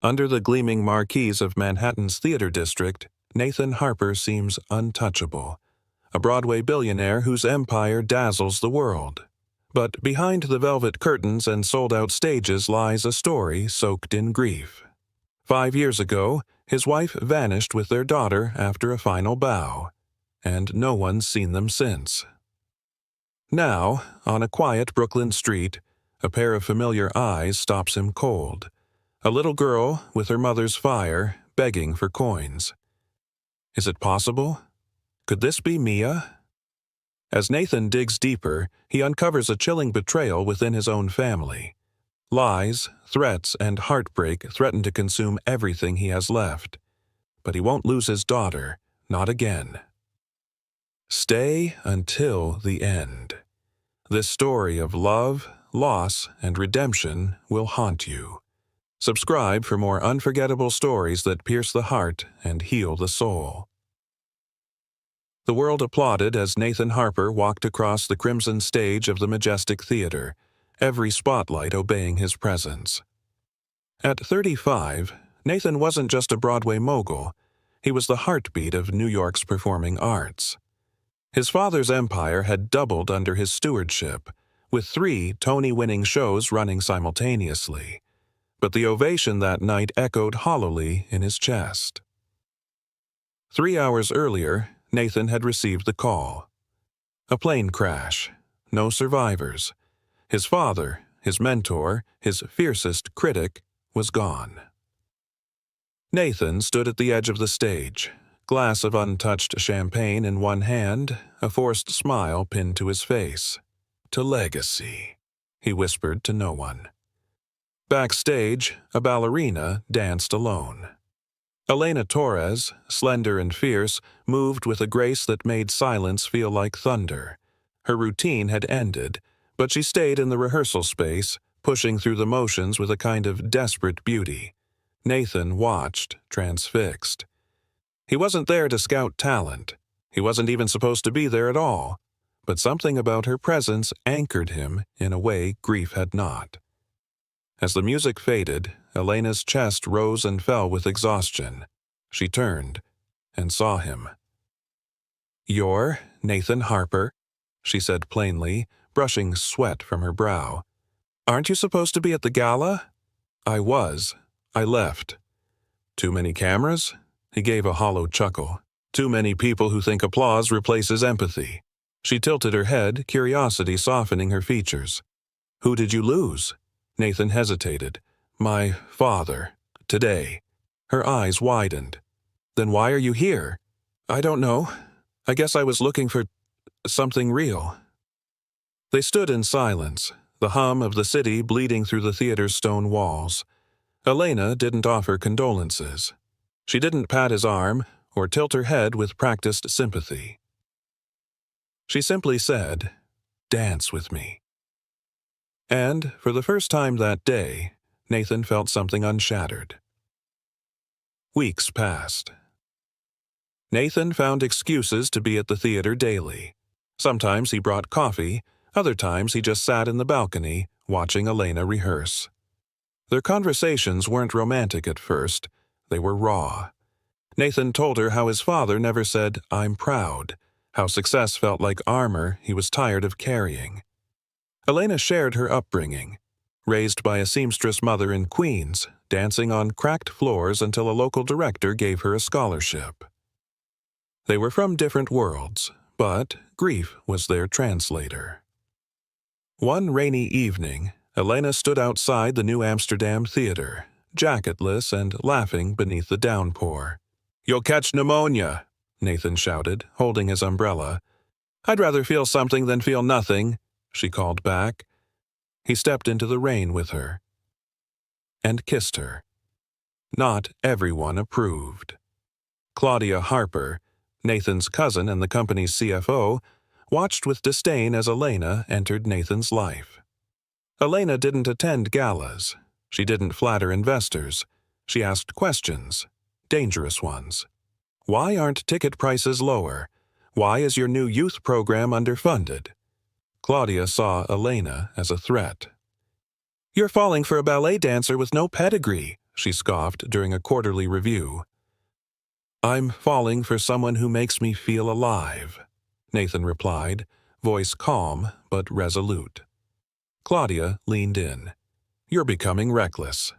Under the gleaming marquees of Manhattan's theater district, Nathan Harper seems untouchable, a Broadway billionaire whose empire dazzles the world. But behind the velvet curtains and sold-out stages lies a story soaked in grief. 5 years ago, his wife vanished with their daughter after a final bow, and no one's seen them since. Now, on a quiet Brooklyn street, a pair of familiar eyes stops him cold. A little girl with her mother's fire, begging for coins. Is it possible? Could this be Mia? As Nathan digs deeper, he uncovers a chilling betrayal within his own family. Lies, threats, and heartbreak threaten to consume everything he has left. But he won't lose his daughter, not again. Stay until the end. This story of love, loss, and redemption will haunt you. Subscribe for more unforgettable stories that pierce the heart and heal the soul. The world applauded as Nathan Harper walked across the crimson stage of the majestic theater, every spotlight obeying his presence. At 35, Nathan wasn't just a Broadway mogul, he was the heartbeat of New York's performing arts. His father's empire had doubled under his stewardship, with 3 Tony-winning shows running simultaneously. But the ovation that night echoed hollowly in his chest. 3 hours earlier, Nathan had received the call. A plane crash. No survivors. His father, his mentor, his fiercest critic, was gone. Nathan stood at the edge of the stage, glass of untouched champagne in one hand, a forced smile pinned to his face. To legacy, he whispered to no one. Backstage, a ballerina danced alone. Elena Torres, slender and fierce, moved with a grace that made silence feel like thunder. Her routine had ended, but she stayed in the rehearsal space, pushing through the motions with a kind of desperate beauty. Nathan watched, transfixed. He wasn't there to scout talent. He wasn't even supposed to be there at all. But something about her presence anchored him in a way grief had not. As the music faded, Elena's chest rose and fell with exhaustion. She turned and saw him. "You're Nathan Harper," she said plainly, brushing sweat from her brow. "Aren't you supposed to be at the gala?" "I was. I left." "Too many cameras?" He gave a hollow chuckle. "Too many people who think applause replaces empathy." She tilted her head, curiosity softening her features. "Who did you lose?" Nathan hesitated. "My father. Today." Her eyes widened. "Then why are you here?" "I don't know. I guess I was looking for something real." They stood in silence, the hum of the city bleeding through the theater's stone walls. Elena didn't offer condolences. She didn't pat his arm or tilt her head with practiced sympathy. She simply said, "Dance with me." And, for the first time that day, Nathan felt something unshattered. Weeks passed. Nathan found excuses to be at the theater daily. Sometimes he brought coffee, other times he just sat in the balcony, watching Elena rehearse. Their conversations weren't romantic at first, they were raw. Nathan told her how his father never said, "I'm proud," how success felt like armor he was tired of carrying. Elena shared her upbringing. Raised by a seamstress mother in Queens, dancing on cracked floors until a local director gave her a scholarship. They were from different worlds, but grief was their translator. One rainy evening, Elena stood outside the New Amsterdam Theater, jacketless and laughing beneath the downpour. "You'll catch pneumonia," Nathan shouted, holding his umbrella. "I'd rather feel something than feel nothing," she called back. He stepped into the rain with her and kissed her. Not everyone approved. Claudia Harper, Nathan's cousin and the company's CFO, watched with disdain as Elena entered Nathan's life. Elena didn't attend galas. She didn't flatter investors. She asked questions, dangerous ones. Why aren't ticket prices lower? Why is your new youth program underfunded? Claudia saw Elena as a threat. "You're falling for a ballet dancer with no pedigree," she scoffed during a quarterly review. "I'm falling for someone who makes me feel alive," Nathan replied, voice calm but resolute. Claudia leaned in. "You're becoming reckless."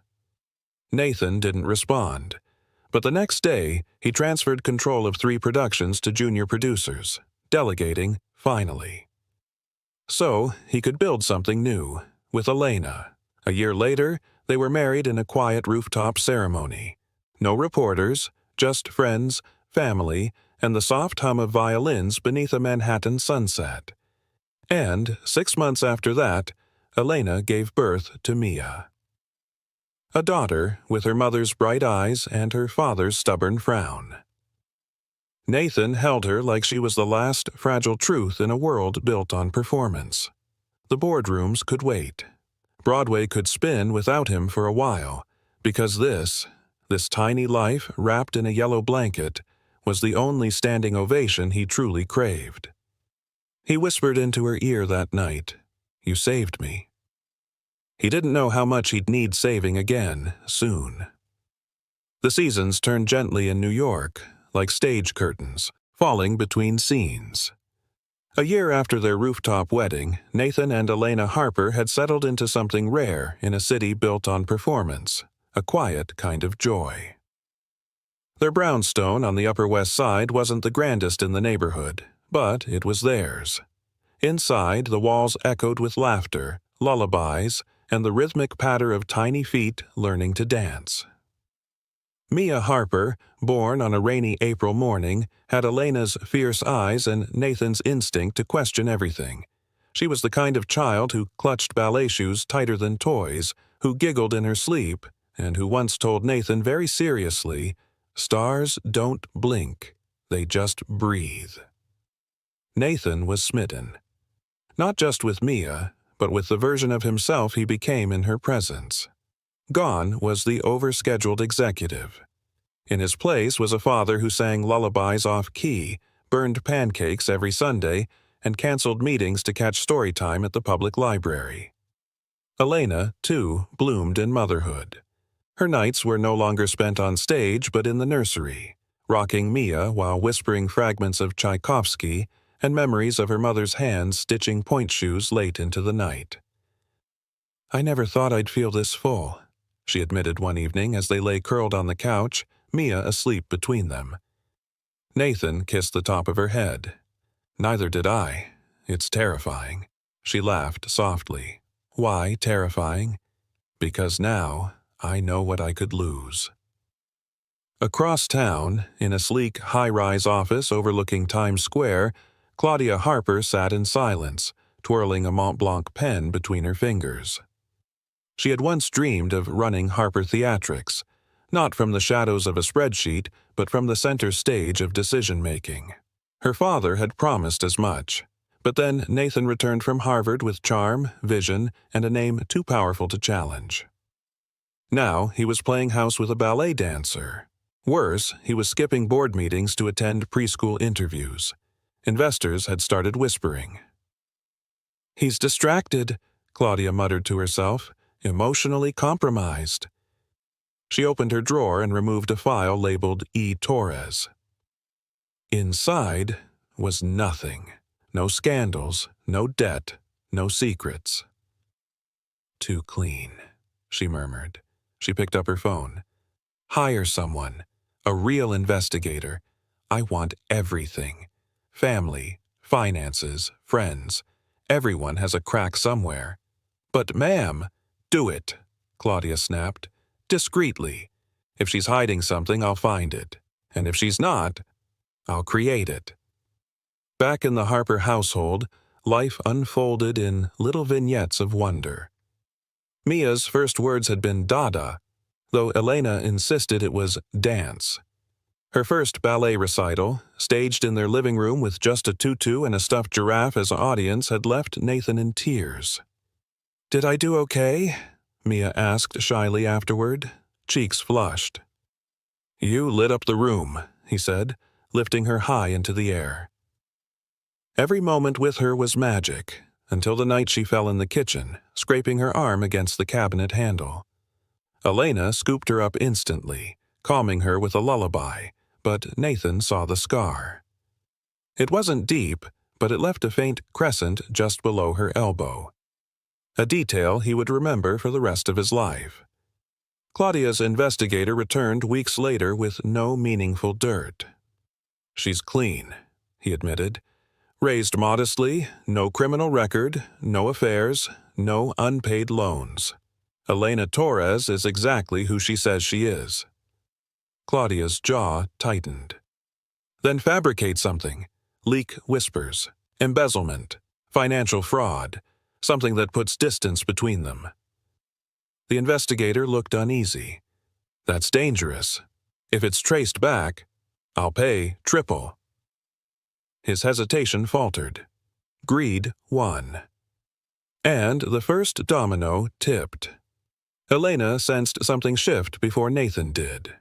Nathan didn't respond, but the next day he transferred control of 3 productions to junior producers, delegating finally. So he could build something new, with Elena. A year later, they were married in a quiet rooftop ceremony. No reporters, just friends, family, and the soft hum of violins beneath a Manhattan sunset. And 6 months after that, Elena gave birth to Mia. A daughter with her mother's bright eyes and her father's stubborn frown. Nathan held her like she was the last fragile truth in a world built on performance. The boardrooms could wait. Broadway could spin without him for a while, because this tiny life wrapped in a yellow blanket, was the only standing ovation he truly craved. He whispered into her ear that night, "You saved me." He didn't know how much he'd need saving again, soon. The seasons turned gently in New York, like stage curtains, falling between scenes. A year after their rooftop wedding, Nathan and Elena Harper had settled into something rare in a city built on performance, a quiet kind of joy. Their brownstone on the Upper West Side wasn't the grandest in the neighborhood, but it was theirs. Inside, the walls echoed with laughter, lullabies, and the rhythmic patter of tiny feet learning to dance. Mia Harper, born on a rainy April morning, had Elena's fierce eyes and Nathan's instinct to question everything. She was the kind of child who clutched ballet shoes tighter than toys, who giggled in her sleep, and who once told Nathan very seriously, "Stars don't blink, they just breathe." Nathan was smitten. Not just with Mia, but with the version of himself he became in her presence. Gone was the overscheduled executive. In his place was a father who sang lullabies off-key, burned pancakes every Sunday, and canceled meetings to catch story time at the public library. Elena, too, bloomed in motherhood. Her nights were no longer spent on stage but in the nursery, rocking Mia while whispering fragments of Tchaikovsky and memories of her mother's hands stitching point shoes late into the night. "I never thought I'd feel this full," she admitted one evening as they lay curled on the couch, Mia asleep between them. Nathan kissed the top of her head. "Neither did I. It's terrifying." She laughed softly. "Why terrifying? Because now I know what I could lose." Across town, in a sleek, high-rise office overlooking Times Square, Claudia Harper sat in silence, twirling a Mont Blanc pen between her fingers. She had once dreamed of running Harper Theatrics, not from the shadows of a spreadsheet, but from the center stage of decision-making. Her father had promised as much, but then Nathan returned from Harvard with charm, vision, and a name too powerful to challenge. Now he was playing house with a ballet dancer. Worse, he was skipping board meetings to attend preschool interviews. Investors had started whispering. "He's distracted," Claudia muttered to herself, "emotionally compromised." She opened her drawer and removed a file labeled E. Torres. Inside was nothing. No scandals, no debt, no secrets. "Too clean," she murmured. She picked up her phone. "Hire someone. A real investigator. I want everything. Family, finances, friends. Everyone has a crack somewhere." "But ma'am—" "Do it," Claudia snapped. "Discreetly. If she's hiding something, I'll find it. And if she's not, I'll create it." Back in the Harper household, life unfolded in little vignettes of wonder. Mia's first words had been Dada, though Elena insisted it was dance. Her first ballet recital, staged in their living room with just a tutu and a stuffed giraffe as audience, had left Nathan in tears. "Did I do okay?" Mia asked shyly afterward, cheeks flushed. "You lit up the room," he said, lifting her high into the air. Every moment with her was magic, until the night she fell in the kitchen, scraping her arm against the cabinet handle. Elena scooped her up instantly, calming her with a lullaby, but Nathan saw the scar. It wasn't deep, but it left a faint crescent just below her elbow. A detail he would remember for the rest of his life. Claudia's investigator returned weeks later with no meaningful dirt. "She's clean," he admitted. "Raised modestly, no criminal record, no affairs, no unpaid loans. Elena Torres is exactly who she says she is." Claudia's jaw tightened. "Then fabricate something. Leak whispers, embezzlement, financial fraud, something that puts distance between them." The investigator looked uneasy. "That's dangerous. If it's traced back, I'll pay triple." His hesitation faltered. Greed won. And the first domino tipped. Elena sensed something shift before Nathan did.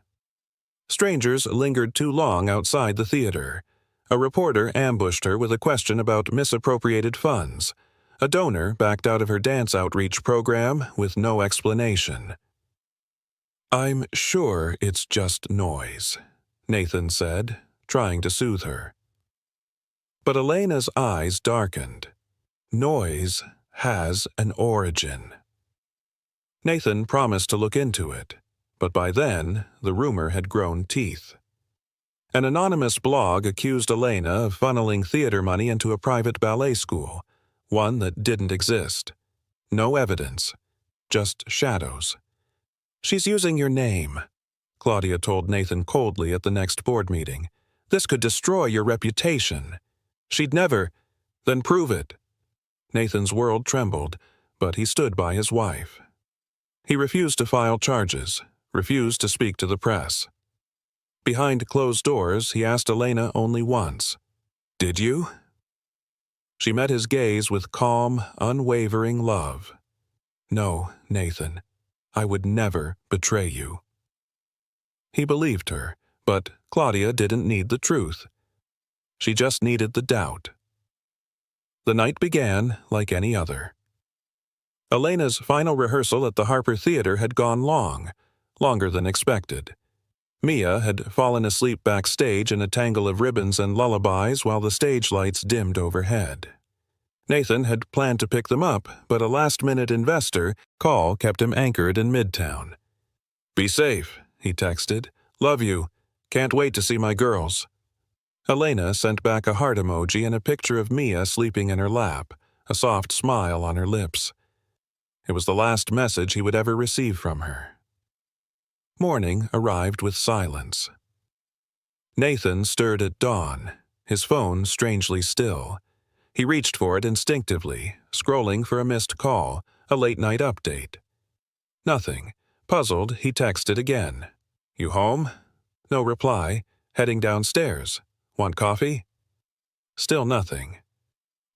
Strangers lingered too long outside the theater. A reporter ambushed her with a question about misappropriated funds. A donor backed out of her dance outreach program with no explanation. "I'm sure it's just noise," Nathan said, trying to soothe her. But Elena's eyes darkened. Noise has an origin. Nathan promised to look into it, but by then the rumor had grown teeth. An anonymous blog accused Elena of funneling theater money into a private ballet school, one that didn't exist. No evidence, just shadows. "She's using your name," Claudia told Nathan coldly at the next board meeting. "This could destroy your reputation." "She'd never." "Then prove it." Nathan's world trembled, but he stood by his wife. He refused to file charges, refused to speak to the press. Behind closed doors, he asked Elena only once, "Did you?" She met his gaze with calm, unwavering love. "No, Nathan, I would never betray you." He believed her, but Claudia didn't need the truth. She just needed the doubt. The night began like any other. Elena's final rehearsal at the Harper Theater had gone long, longer than expected. Mia had fallen asleep backstage in a tangle of ribbons and lullabies while the stage lights dimmed overhead. Nathan had planned to pick them up, but a last-minute investor call kept him anchored in Midtown. "Be safe," he texted. "Love you. Can't wait to see my girls." Elena sent back a heart emoji and a picture of Mia sleeping in her lap, a soft smile on her lips. It was the last message he would ever receive from her. Morning arrived with silence. Nathan stirred at dawn, his phone strangely still. He reached for it instinctively, scrolling for a missed call, a late-night update. Nothing. Puzzled, he texted again. "You home?" No reply. "Heading downstairs. Want coffee?" Still nothing.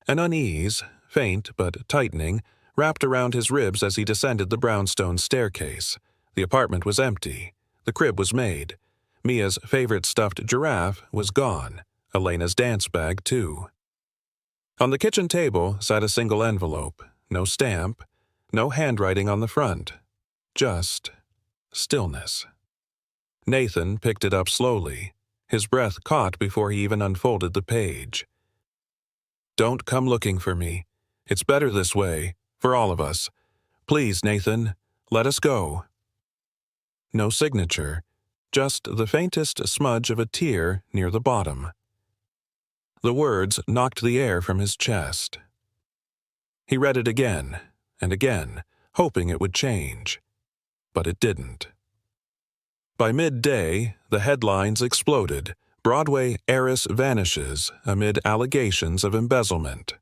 An unease, faint but tightening, wrapped around his ribs as he descended the brownstone staircase. The apartment was empty. The crib was made. Mia's favorite stuffed giraffe was gone. Elena's dance bag, too. On the kitchen table sat a single envelope. No stamp. No handwriting on the front. Just stillness. Nathan picked it up slowly. His breath caught before he even unfolded the page. "Don't come looking for me. It's better this way, for all of us. Please, Nathan, let us go." No signature, just the faintest smudge of a tear near the bottom. The words knocked the air from his chest. He read it again and again, hoping it would change. But it didn't. By midday, the headlines exploded. Broadway heiress vanishes amid allegations of embezzlement.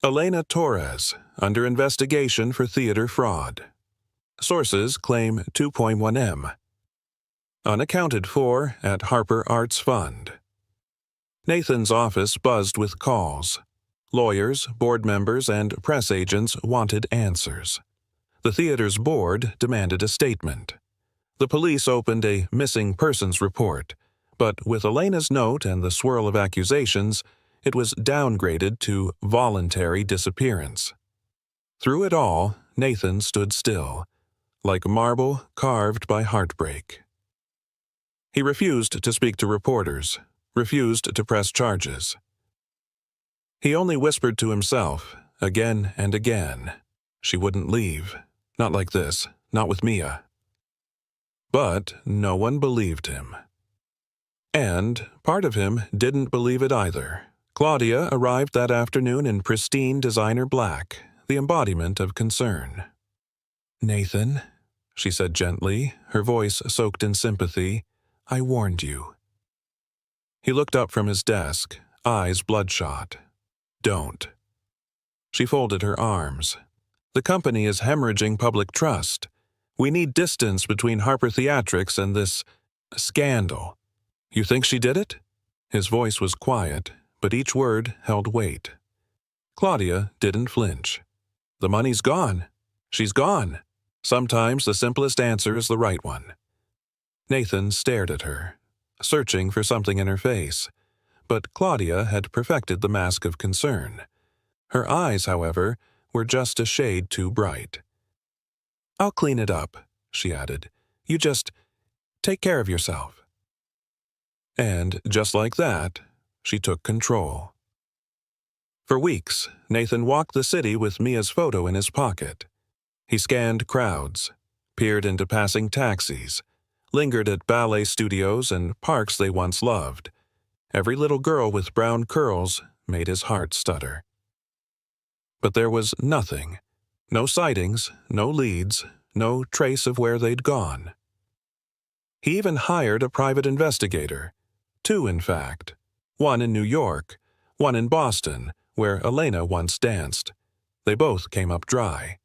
Elena Torres, under investigation for theater fraud. Sources claim 2.1 M. Unaccounted for at Harper Arts Fund. Nathan's office buzzed with calls. Lawyers, board members, and press agents wanted answers. The theater's board demanded a statement. The police opened a missing persons report, but with Elena's note and the swirl of accusations, it was downgraded to voluntary disappearance. Through it all, Nathan stood still, like marble carved by heartbreak. He refused to speak to reporters, refused to press charges. He only whispered to himself, again and again, she wouldn't leave. Not like this, not with Mia. But no one believed him. And part of him didn't believe it either. Claudia arrived that afternoon in pristine designer black, the embodiment of concern. "Nathan," she said gently, her voice soaked in sympathy, "I warned you." He looked up from his desk, eyes bloodshot. "Don't." She folded her arms. "The company is hemorrhaging public trust. We need distance between Harper Theatrics and this scandal. You think she did it?" His voice was quiet, but each word held weight. Claudia didn't flinch. "The money's gone. She's gone." Sometimes the simplest answer is the right one. Nathan stared at her, searching for something in her face, but Claudia had perfected the mask of concern. Her eyes, however, were just a shade too bright. "I'll clean it up," she added. "You just take care of yourself." And just like that, she took control. For weeks, Nathan walked the city with Mia's photo in his pocket. He scanned crowds, peered into passing taxis, lingered at ballet studios and parks they once loved. Every little girl with brown curls made his heart stutter. But there was nothing. No sightings, no leads, no trace of where they'd gone. He even hired a private investigator. 2, in fact. One in New York, one in Boston, where Elena once danced. They both came up dry.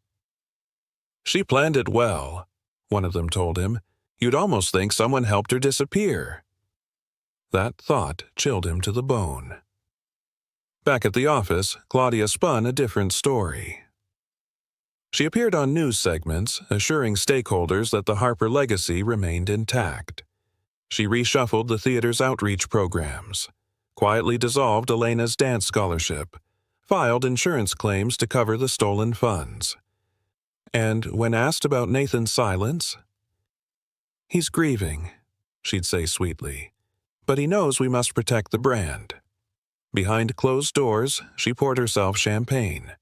"She planned it well," one of them told him. "You'd almost think someone helped her disappear." That thought chilled him to the bone. Back at the office, Claudia spun a different story. She appeared on news segments, assuring stakeholders that the Harper legacy remained intact. She reshuffled the theater's outreach programs, quietly dissolved Elena's dance scholarship, filed insurance claims to cover the stolen funds. And when asked about Nathan's silence, "He's grieving," she'd say sweetly, "but he knows we must protect the brand." Behind closed doors, she poured herself champagne.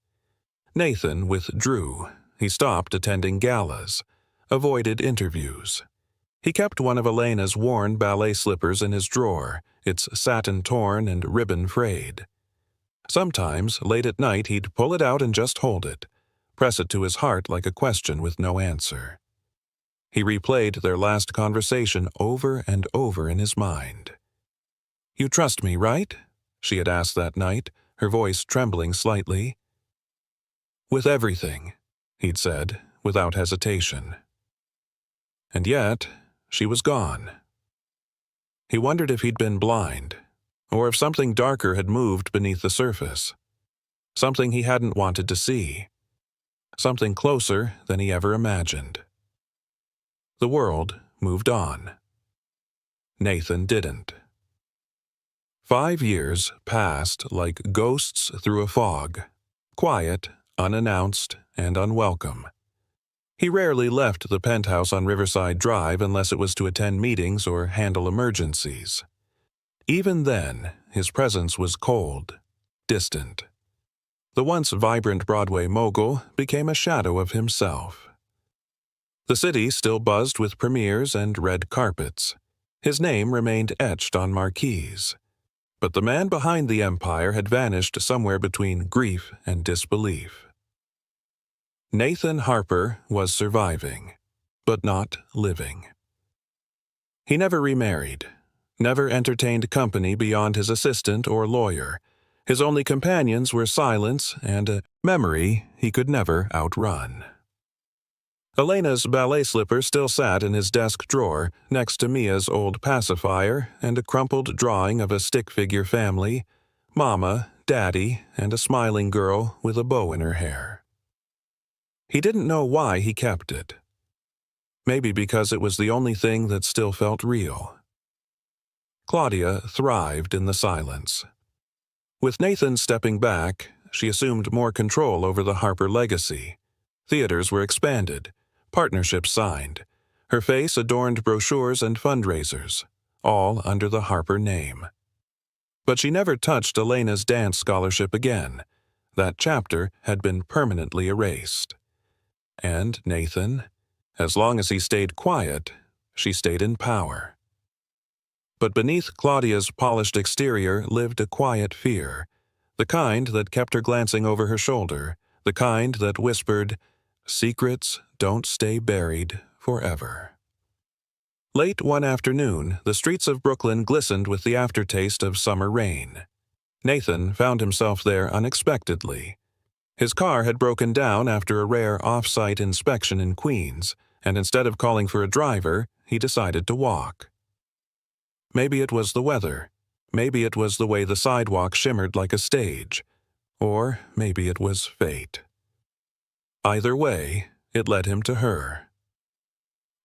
Nathan withdrew. He stopped attending galas, avoided interviews. He kept one of Elena's worn ballet slippers in his drawer, its satin torn and ribbon frayed. Sometimes, late at night, he'd pull it out and just hold it, press it to his heart like a question with no answer. He replayed their last conversation over and over in his mind. "You trust me, right?" she had asked that night, her voice trembling slightly. "With everything," he'd said, without hesitation. And yet, she was gone. He wondered if he'd been blind, or if something darker had moved beneath the surface. Something he hadn't wanted to see. Something closer than he ever imagined. The world moved on. Nathan didn't. 5 years passed like ghosts through a fog, quiet, unannounced, and unwelcome. He rarely left the penthouse on Riverside Drive unless it was to attend meetings or handle emergencies. Even then, his presence was cold, distant. The once vibrant Broadway mogul became a shadow of himself. The city still buzzed with premieres and red carpets. His name remained etched on marquees. But the man behind the empire had vanished somewhere between grief and disbelief. Nathan Harper was surviving, but not living. He never remarried, never entertained company beyond his assistant or lawyer. His only companions were silence and a memory he could never outrun. Elena's ballet slipper still sat in his desk drawer next to Mia's old pacifier and a crumpled drawing of a stick-figure family, Mama, Daddy, and a smiling girl with a bow in her hair. He didn't know why he kept it. Maybe because it was the only thing that still felt real. Claudia thrived in the silence. With Nathan stepping back, she assumed more control over the Harper legacy. Theaters were expanded. partnerships signed. Her face adorned brochures and fundraisers, all under the Harper name. But she never touched Elena's dance scholarship again. That chapter had been permanently erased. And Nathan, as long as he stayed quiet, she stayed in power. But beneath Claudia's polished exterior lived a quiet fear, the kind that kept her glancing over her shoulder, the kind that whispered, "Secrets don't stay buried forever." Late one afternoon, the streets of Brooklyn glistened with the aftertaste of summer rain. Nathan found himself there unexpectedly. His car had broken down after a rare off-site inspection in Queens, and instead of calling for a driver, he decided to walk. Maybe it was the weather. Maybe it was the way the sidewalk shimmered like a stage. Or maybe it was fate. Either way, it led him to her.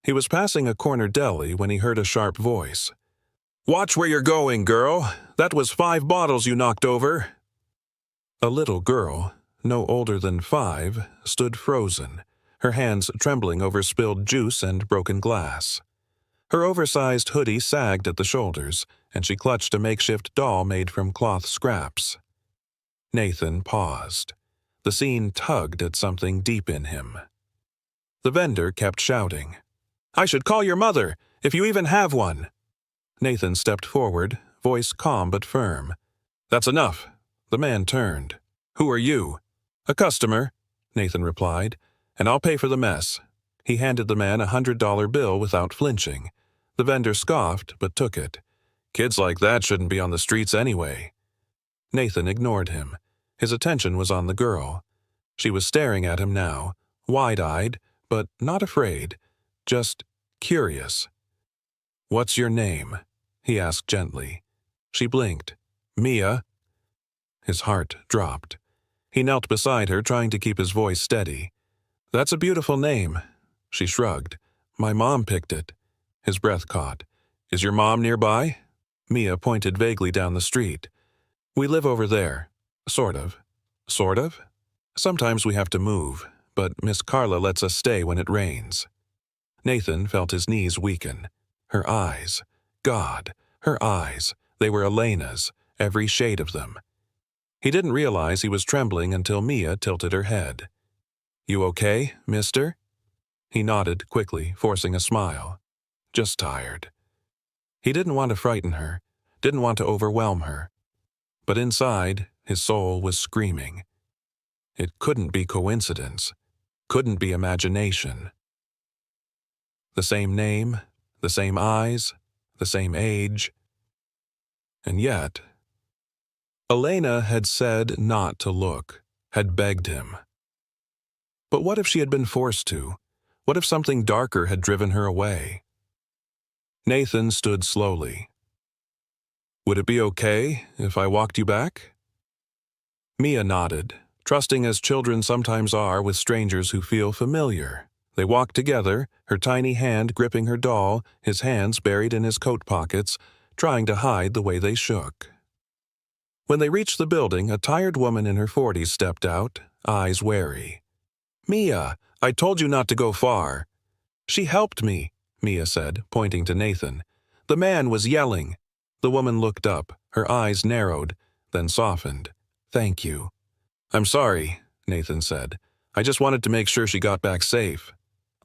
He was passing a corner deli when he heard a sharp voice. "Watch where you're going, girl. That was 5 bottles you knocked over." A little girl, no older than 5, stood frozen, her hands trembling over spilled juice and broken glass. Her oversized hoodie sagged at the shoulders, and she clutched a makeshift doll made from cloth scraps. Nathan paused. The scene tugged at something deep in him. The vendor kept shouting, "I should call your mother, if you even have one." Nathan stepped forward, voice calm but firm. "That's enough." The man turned. "Who are you?" "A customer," Nathan replied, "and I'll pay for the mess." He handed the man a $100 bill without flinching. The vendor scoffed, but took it. "Kids like that shouldn't be on the streets anyway." Nathan ignored him. His attention was on the girl. She was staring at him now, wide-eyed, but not afraid, just curious. "What's your name?" he asked gently. She blinked. "Mia." His heart dropped. He knelt beside her, trying to keep his voice steady. "That's a beautiful name." She shrugged. "My mom picked it." His breath caught. "Is your mom nearby?" Mia pointed vaguely down the street. "We live over there. Sort of." "Sort of?" "Sometimes we have to move, but Miss Carla lets us stay when it rains." Nathan felt his knees weaken. Her eyes. God, her eyes. They were Elena's, every shade of them. He didn't realize he was trembling until Mia tilted her head. "You okay, mister?" He nodded quickly, forcing a smile. "Just tired." He didn't want to frighten her, didn't want to overwhelm her. But inside, his soul was screaming. It couldn't be coincidence, couldn't be imagination. The same name, the same eyes, the same age. And yet, Elena had said not to look, had begged him. But what if she had been forced to? What if something darker had driven her away? Nathan stood slowly. "Would it be okay if I walked you back?" Mia nodded, trusting as children sometimes are with strangers who feel familiar. They walked together, her tiny hand gripping her doll, his hands buried in his coat pockets, trying to hide the way they shook. When they reached the building, a tired woman in her 40s stepped out, eyes wary. "Mia, I told you not to go far." "She helped me," Mia said, pointing to Nathan. "The man was yelling." The woman looked up, her eyes narrowed, then softened. "Thank you." "I'm sorry," Nathan said. "I just wanted to make sure she got back safe."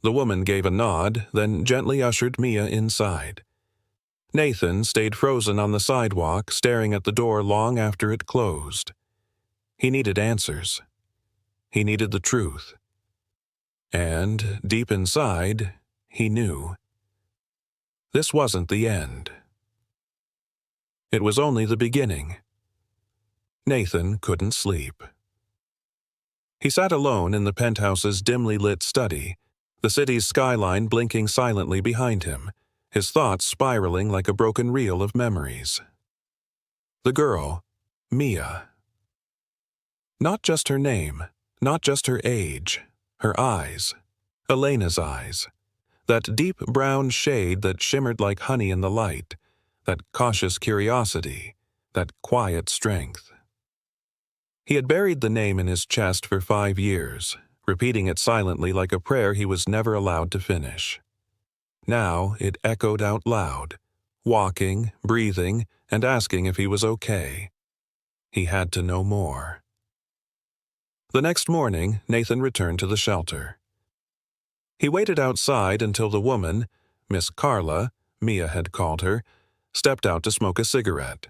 The woman gave a nod, then gently ushered Mia inside. Nathan stayed frozen on the sidewalk, staring at the door long after it closed. He needed answers. He needed the truth. And, deep inside, he knew. This wasn't the end. It was only the beginning. Nathan couldn't sleep. He sat alone in the penthouse's dimly lit study, the city's skyline blinking silently behind him, his thoughts spiraling like a broken reel of memories. The girl, Mia. Not just her name, not just her age, her eyes, Elena's eyes. That deep brown shade that shimmered like honey in the light, that cautious curiosity, that quiet strength. He had buried the name in his chest for 5 years, repeating it silently like a prayer he was never allowed to finish. Now it echoed out loud, walking, breathing, and asking if he was okay. He had to know more. The next morning, Nathan returned to the shelter. He waited outside until the woman, Miss Carla, Mia had called her, stepped out to smoke a cigarette.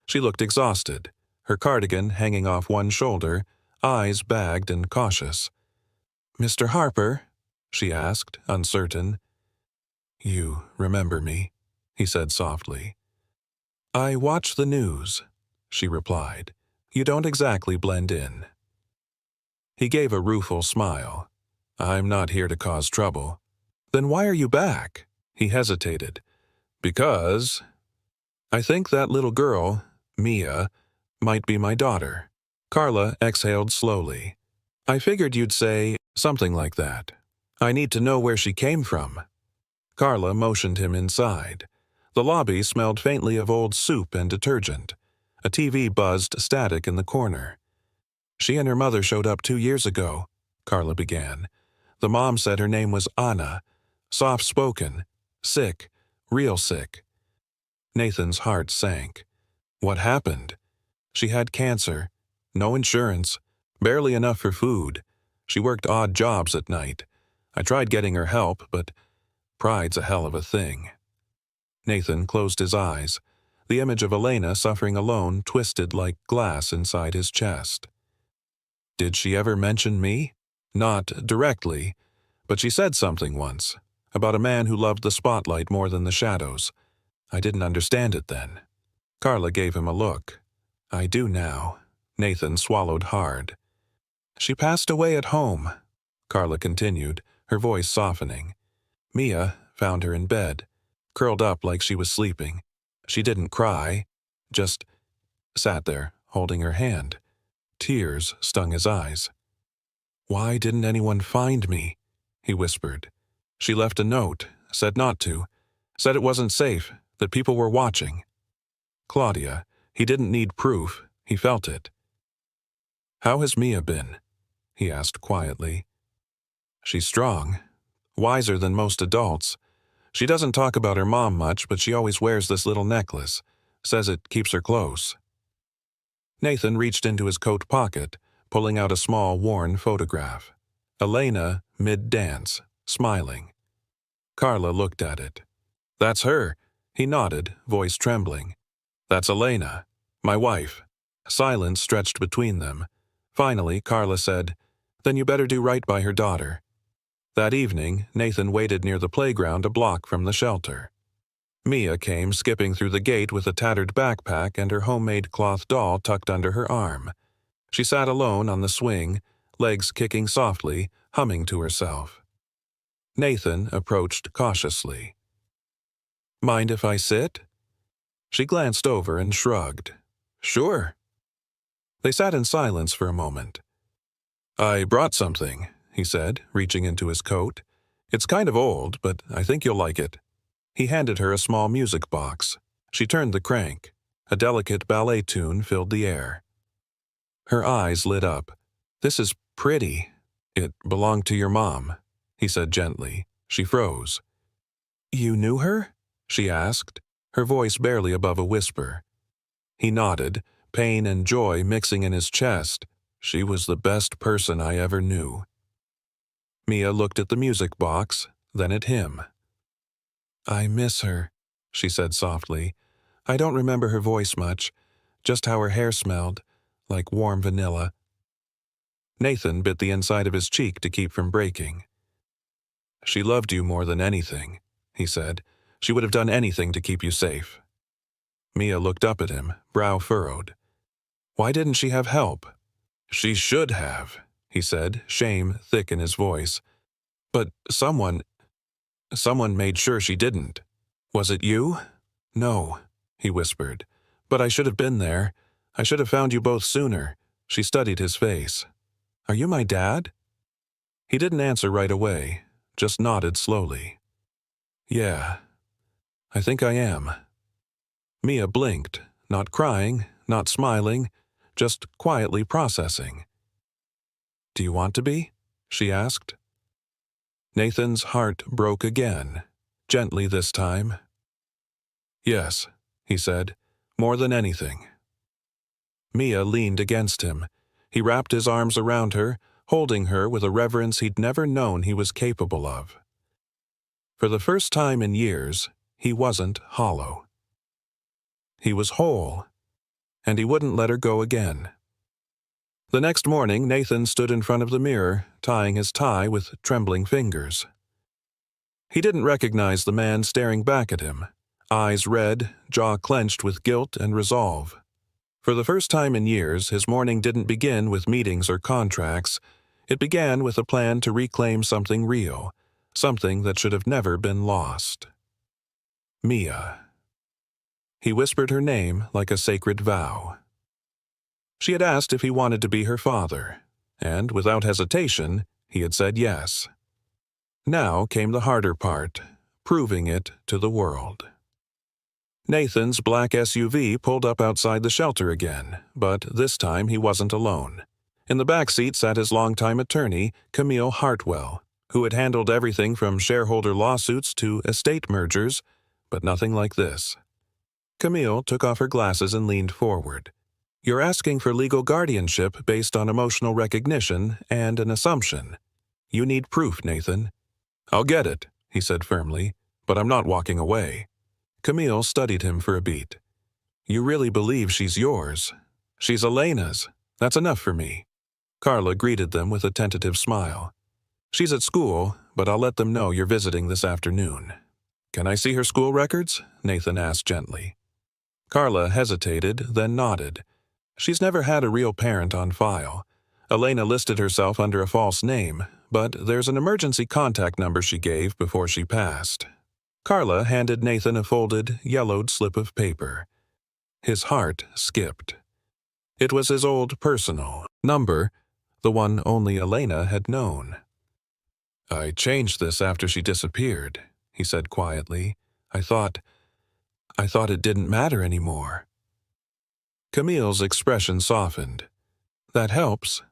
She looked exhausted, her cardigan hanging off one shoulder, eyes bagged and cautious. "Mr. Harper?" she asked, uncertain. "You remember me?" he said softly. "I watch the news," she replied. "You don't exactly blend in." He gave a rueful smile. "I'm not here to cause trouble." "Then why are you back?" He hesitated. "Because I think that little girl, Mia, might be my daughter." Carla exhaled slowly. "I figured you'd say something like that. I need to know where she came from." Carla motioned him inside. The lobby smelled faintly of old soup and detergent. A TV buzzed static in the corner. "She and her mother showed up 2 years ago," Carla began. "The mom said her name was Anna. Soft-spoken. Sick. Real sick." Nathan's heart sank. What happened? "She had cancer. No insurance. Barely enough for food. She worked odd jobs at night. I tried getting her help, but pride's a hell of a thing." Nathan closed his eyes. The image of Elena suffering alone twisted like glass inside his chest. "Did she ever mention me?" "Not directly, but she said something once, about a man who loved the spotlight more than the shadows. I didn't understand it then." Carla gave him a look. "I do now." Nathan swallowed hard. "She passed away at home," Carla continued, her voice softening. "Mia found her in bed, curled up like she was sleeping. She didn't cry, just sat there, holding her hand. Tears stung his eyes. "Why didn't anyone find me?" he whispered. "She left a note, said not to, said it wasn't safe, that people were watching." Claudia, he didn't need proof, he felt it. "How has Mia been?" he asked quietly. "She's strong, wiser than most adults. She doesn't talk about her mom much, but she always wears this little necklace, says it keeps her close." Nathan reached into his coat pocket, pulling out a small, worn photograph. Elena, mid-dance, smiling. Carla looked at it. "That's her." He nodded, voice trembling. "That's Elena, my wife." Silence stretched between them. Finally, Carla said, "Then you better do right by her daughter." That evening, Nathan waited near the playground a block from the shelter. Mia came skipping through the gate with a tattered backpack and her homemade cloth doll tucked under her arm. She sat alone on the swing, legs kicking softly, humming to herself. Nathan approached cautiously. "Mind if I sit?" She glanced over and shrugged. "Sure." They sat in silence for a moment. "I brought something," he said, reaching into his coat. "It's kind of old, but I think you'll like it." He handed her a small music box. She turned the crank. A delicate ballet tune filled the air. Her eyes lit up. "This is pretty." "It belonged to your mom," he said gently. She froze. "You knew her?" she asked, her voice barely above a whisper. He nodded, pain and joy mixing in his chest. "She was the best person I ever knew." Mia looked at the music box, then at him. "I miss her," she said softly. "I don't remember her voice much, just how her hair smelled, like warm vanilla." Nathan bit the inside of his cheek to keep from breaking. "She loved you more than anything," he said. "She would have done anything to keep you safe." Mia looked up at him, brow furrowed. "Why didn't she have help?" "She should have," he said, shame thick in his voice. "But someone made sure she didn't." "Was it you?" "No," he whispered. "But I should have been there. I should have found you both sooner." She studied his face. "Are you my dad?" He didn't answer right away, just nodded slowly. "Yeah, I think I am." Mia blinked, not crying, not smiling, just quietly processing. "Do you want to be?" she asked. Nathan's heart broke again, gently this time. Yes, he said, more than anything. Mia leaned against him. He wrapped his arms around her, holding her with a reverence he'd never known he was capable of. For the first time in years, he wasn't hollow. He was whole, and he wouldn't let her go again. The next morning, Nathan stood in front of the mirror, tying his tie with trembling fingers. He didn't recognize the man staring back at him, eyes red, jaw clenched with guilt and resolve. For the first time in years, his morning didn't begin with meetings or contracts. It began with a plan to reclaim something real, something that should have never been lost. Mia. He whispered her name like a sacred vow. She had asked if he wanted to be her father, and without hesitation, he had said yes. Now came the harder part, proving it to the world. Nathan's black SUV pulled up outside the shelter again, but this time he wasn't alone. In the back seat sat his longtime attorney, Camille Hartwell, who had handled everything from shareholder lawsuits to estate mergers, but nothing like this. Camille took off her glasses and leaned forward. You're asking for legal guardianship based on emotional recognition and an assumption. You need proof, Nathan. I'll get it, he said firmly, but I'm not walking away. Camille studied him for a beat. You really believe she's yours? She's Elena's. That's enough for me. Carla greeted them with a tentative smile. She's at school, but I'll let them know you're visiting this afternoon. Can I see her school records? Nathan asked gently. Carla hesitated, then nodded. She's never had a real parent on file. Elena listed herself under a false name, but there's an emergency contact number she gave before she passed. Carla handed Nathan a folded, yellowed slip of paper. His heart skipped. It was his old personal number, the one only Elena had known. I changed this after she disappeared, he said quietly. I thought it didn't matter anymore. Camille's expression softened. That helps.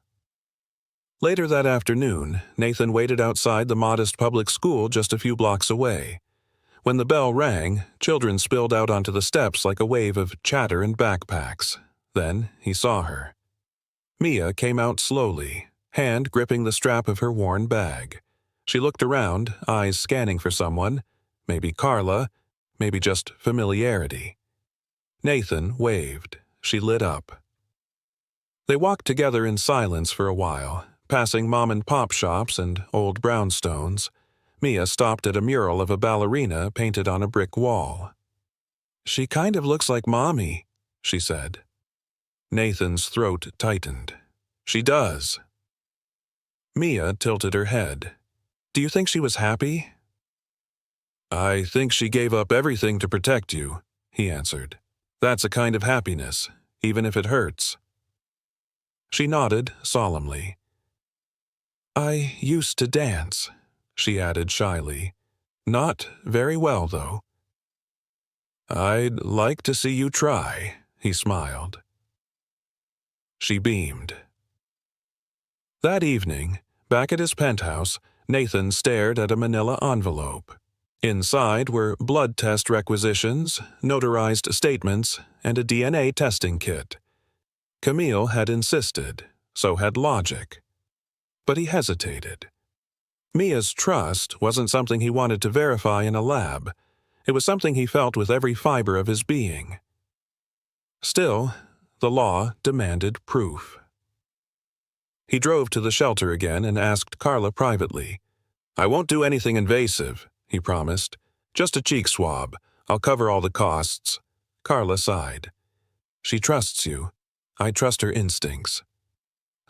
Later that afternoon, Nathan waited outside the modest public school just a few blocks away. When the bell rang, children spilled out onto the steps like a wave of chatter and backpacks. Then he saw her. Mia came out slowly, hand gripping the strap of her worn bag. She looked around, eyes scanning for someone, maybe Carla, maybe just familiarity. Nathan waved. She lit up. They walked together in silence for a while, passing mom-and-pop shops and old brownstones. Mia stopped at a mural of a ballerina painted on a brick wall. She kind of looks like Mommy, she said. Nathan's throat tightened. She does. Mia tilted her head. Do you think she was happy? I think she gave up everything to protect you, he answered. That's a kind of happiness, even if it hurts. She nodded solemnly. I used to dance, she added shyly. Not very well, though. I'd like to see you try, he smiled. She beamed. That evening, back at his penthouse, Nathan stared at a manila envelope. Inside were blood test requisitions, notarized statements, and a DNA testing kit. Camille had insisted, so had logic. But he hesitated. Mia's trust wasn't something he wanted to verify in a lab. It was something he felt with every fiber of his being. Still, the law demanded proof. He drove to the shelter again and asked Carla privately. I won't do anything invasive, he promised. Just a cheek swab. I'll cover all the costs. Carla sighed. She trusts you. I trust her instincts.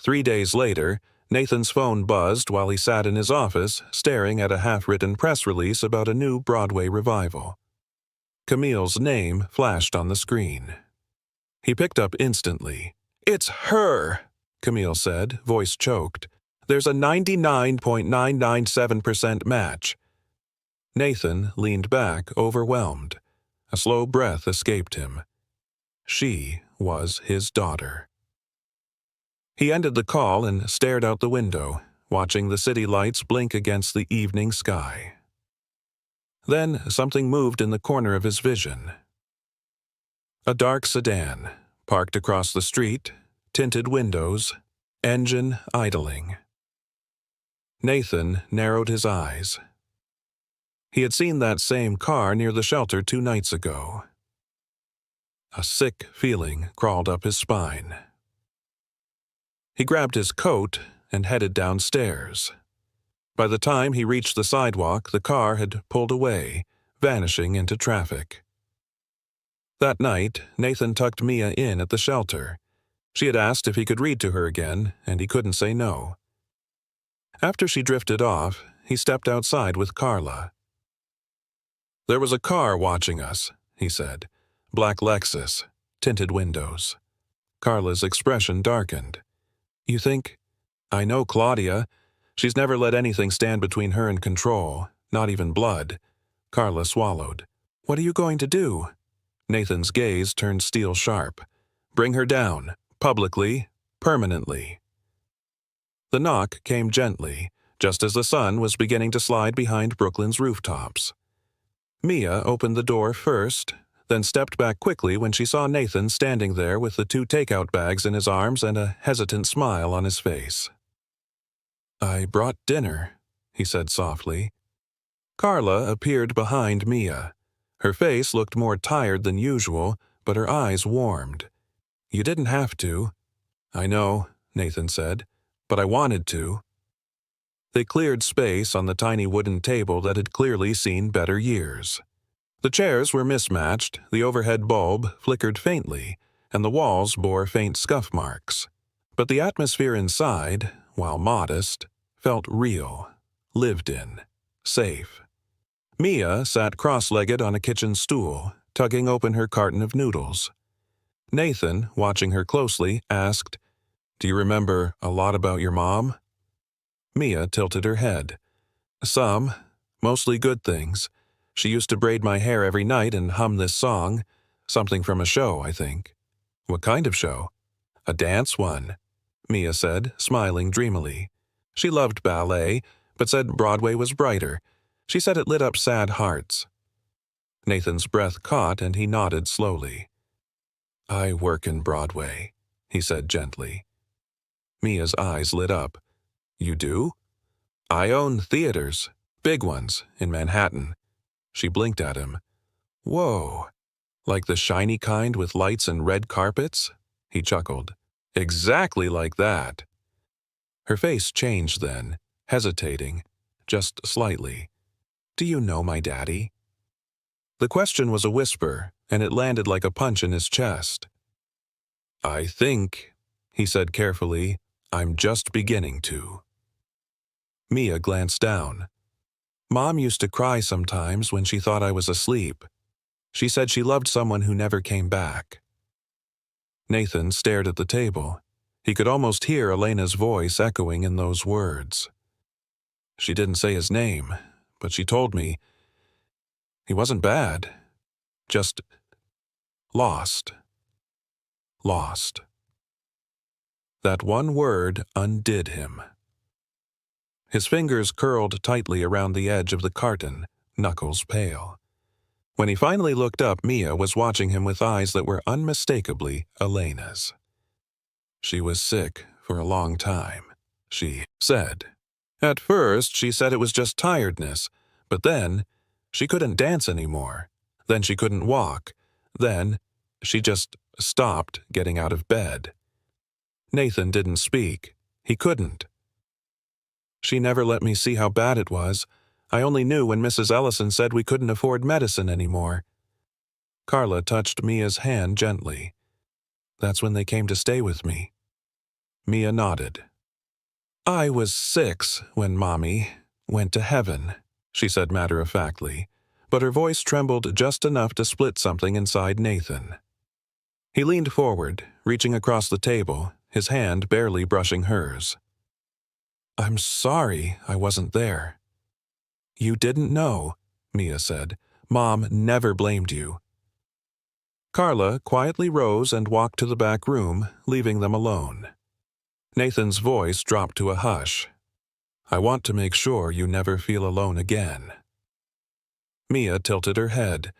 3 days later, Nathan's phone buzzed while he sat in his office, staring at a half-written press release about a new Broadway revival. Camille's name flashed on the screen. He picked up instantly. It's her, Camille said, voice choked. There's a 99.997% match. Nathan leaned back, overwhelmed. A slow breath escaped him. She was his daughter. He ended the call and stared out the window, watching the city lights blink against the evening sky. Then something moved in the corner of his vision. A dark sedan, parked across the street, tinted windows, engine idling. Nathan narrowed his eyes. He had seen that same car near the shelter 2 nights ago. A sick feeling crawled up his spine. He grabbed his coat and headed downstairs. By the time he reached the sidewalk, the car had pulled away, vanishing into traffic. That night, Nathan tucked Mia in at the shelter. She had asked if he could read to her again, and he couldn't say no. After she drifted off, he stepped outside with Carla. "There was a car watching us," he said. "Black Lexus, tinted windows." Carla's expression darkened. "You think—" "I know Claudia. She's never let anything stand between her and control, not even blood." Carla swallowed. "What are you going to do?" Nathan's gaze turned steel sharp. "Bring her down, publicly, permanently." The knock came gently, just as the sun was beginning to slide behind Brooklyn's rooftops. Mia opened the door first, then stepped back quickly when she saw Nathan standing there with the 2 takeout bags in his arms and a hesitant smile on his face. "I brought dinner," he said softly. Carla appeared behind Mia. Her face looked more tired than usual, but her eyes warmed. "You didn't have to." "I know," Nathan said, "but I wanted to." They cleared space on the tiny wooden table that had clearly seen better years. The chairs were mismatched, the overhead bulb flickered faintly, and the walls bore faint scuff marks. But the atmosphere inside, while modest, felt real, lived in, safe. Mia sat cross-legged on a kitchen stool, tugging open her carton of noodles. Nathan, watching her closely, asked, "Do you remember a lot about your mom?" Mia tilted her head. "Some, mostly good things. She used to braid my hair every night and hum this song, something from a show, I think." "What kind of show?" "A dance one," Mia said, smiling dreamily. She loved ballet, but said Broadway was brighter. She said it lit up sad hearts. Nathan's breath caught and he nodded slowly. "I work in Broadway," he said gently. Mia's eyes lit up. "You do?" "I own theaters, big ones, in Manhattan." She blinked at him. "Whoa, like the shiny kind with lights and red carpets?" He chuckled. "Exactly like that." Her face changed then, hesitating, just slightly. "Do you know my daddy?" The question was a whisper, and it landed like a punch in his chest. "I think," he said carefully, "I'm just beginning to." Mia glanced down. "Mom used to cry sometimes when she thought I was asleep. She said she loved someone who never came back." Nathan stared at the table. He could almost hear Elena's voice echoing in those words. "She didn't say his name, but she told me he wasn't bad. Just lost. Lost." That one word undid him. His fingers curled tightly around the edge of the carton, knuckles pale. When he finally looked up, Mia was watching him with eyes that were unmistakably Elena's. "She was sick for a long time," she said. "At first, she said it was just tiredness, but then she couldn't dance anymore. Then she couldn't walk. Then she just stopped getting out of bed." Nathan didn't speak. He couldn't. "She never let me see how bad it was. I only knew when Mrs. Ellison said we couldn't afford medicine anymore." Carla touched Mia's hand gently. "That's when they came to stay with me." Mia nodded. "I was 6 when Mommy went to heaven," she said matter-of-factly, but her voice trembled just enough to split something inside Nathan. He leaned forward, reaching across the table, his hand barely brushing hers. "I'm sorry I wasn't there." "You didn't know," Mia said. "Mom never blamed you." Carla quietly rose and walked to the back room, leaving them alone. Nathan's voice dropped to a hush. I want to make sure you never feel alone again." Mia tilted her head.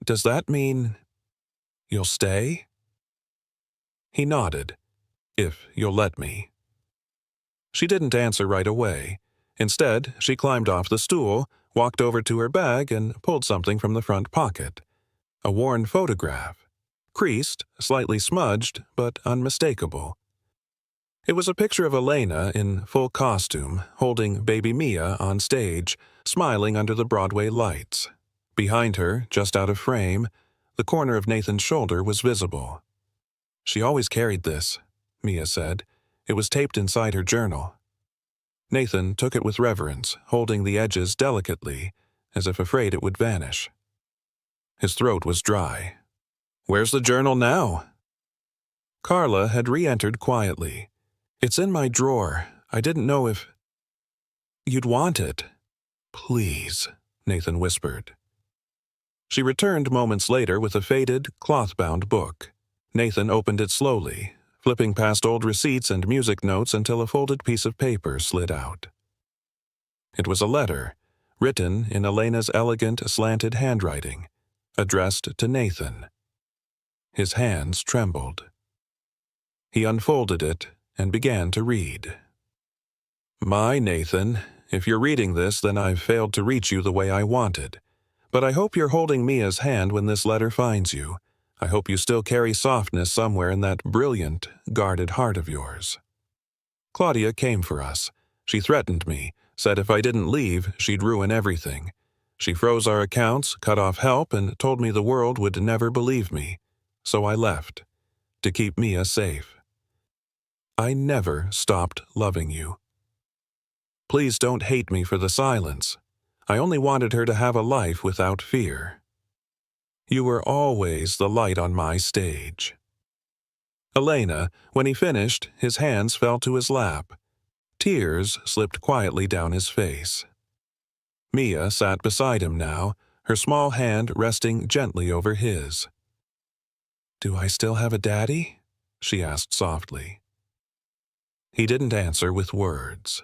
"Does that mean you'll stay?" He nodded. "If you'll let me." She didn't answer right away. Instead, she climbed off the stool, walked over to her bag, and pulled something from the front pocket. A worn photograph. Creased, slightly smudged, but unmistakable. It was a picture of Elena in full costume, holding baby Mia on stage, smiling under the Broadway lights. Behind her, just out of frame, the corner of Nathan's shoulder was visible. "She always carried this," Mia said. "It was taped inside her journal." Nathan took it with reverence, holding the edges delicately, as if afraid it would vanish. His throat was dry. "Where's the journal now?" Carla had re-entered quietly. "It's in my drawer. I didn't know if you'd want it." "Please," Nathan whispered. She returned moments later with a faded, cloth-bound book. Nathan opened it slowly, flipping past old receipts and music notes until a folded piece of paper slid out. It was a letter, written in Elena's elegant, slanted handwriting, addressed to Nathan. His hands trembled. He unfolded it and began to read. "My Nathan, if you're reading this, then I've failed to reach you the way I wanted. But I hope you're holding Mia's hand when this letter finds you. I hope you still carry softness somewhere in that brilliant, guarded heart of yours. Claudia came for us. She threatened me, said if I didn't leave, she'd ruin everything. She froze our accounts, cut off help, and told me the world would never believe me. So I left, to keep Mia safe. I never stopped loving you. Please don't hate me for the silence. I only wanted her to have a life without fear. You were always the light on my stage." Elena, when he finished, his hands fell to his lap. Tears slipped quietly down his face. Mia sat beside him now, her small hand resting gently over his. "Do I still have a daddy?" she asked softly. He didn't answer with words.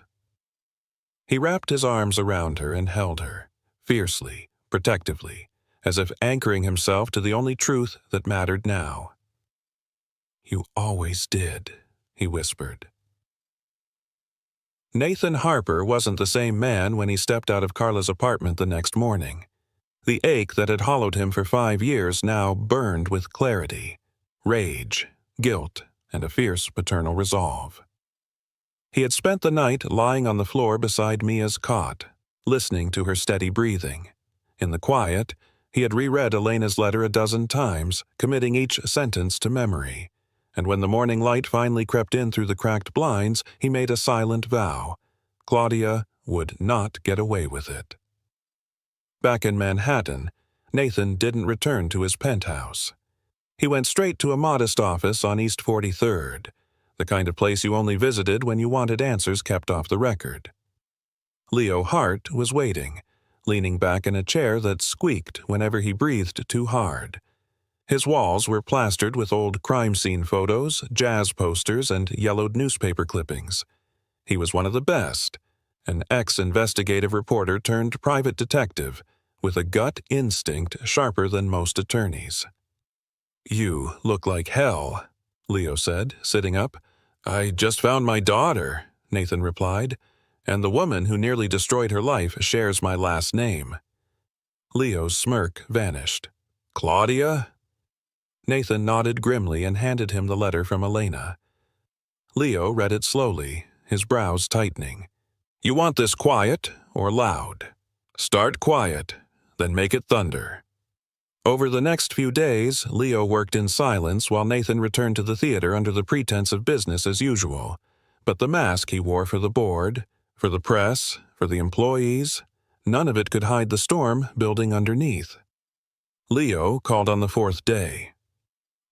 He wrapped his arms around her and held her, fiercely, protectively, as if anchoring himself to the only truth that mattered now. "You always did," he whispered. Nathan Harper wasn't the same man when he stepped out of Carla's apartment the next morning. The ache that had hollowed him for 5 years now burned with clarity, rage, guilt, and a fierce paternal resolve. He had spent the night lying on the floor beside Mia's cot, listening to her steady breathing. In the quiet, he had reread Elena's letter a dozen times, committing each sentence to memory. And when the morning light finally crept in through the cracked blinds, he made a silent vow. Claudia would not get away with it. Back in Manhattan, Nathan didn't return to his penthouse. He went straight to a modest office on East 43rd, the kind of place you only visited when you wanted answers kept off the record. Leo Hart was waiting, leaning back in a chair that squeaked whenever he breathed too hard. His walls were plastered with old crime scene photos, jazz posters, and yellowed newspaper clippings. He was one of the best, an ex-investigative reporter turned private detective, with a gut instinct sharper than most attorneys. "You look like hell," Leo said, sitting up. "I just found my daughter," Nathan replied, "and the woman who nearly destroyed her life shares my last name." Leo's smirk vanished. "Claudia?" Nathan nodded grimly and handed him the letter from Elena. Leo read it slowly, his brows tightening. "You want this quiet or loud? Start quiet, then make it thunder." Over the next few days, Leo worked in silence while Nathan returned to the theater under the pretense of business as usual. But the mask he wore for the board, for the press, for the employees, none of it could hide the storm building underneath. Leo called on the 4th day.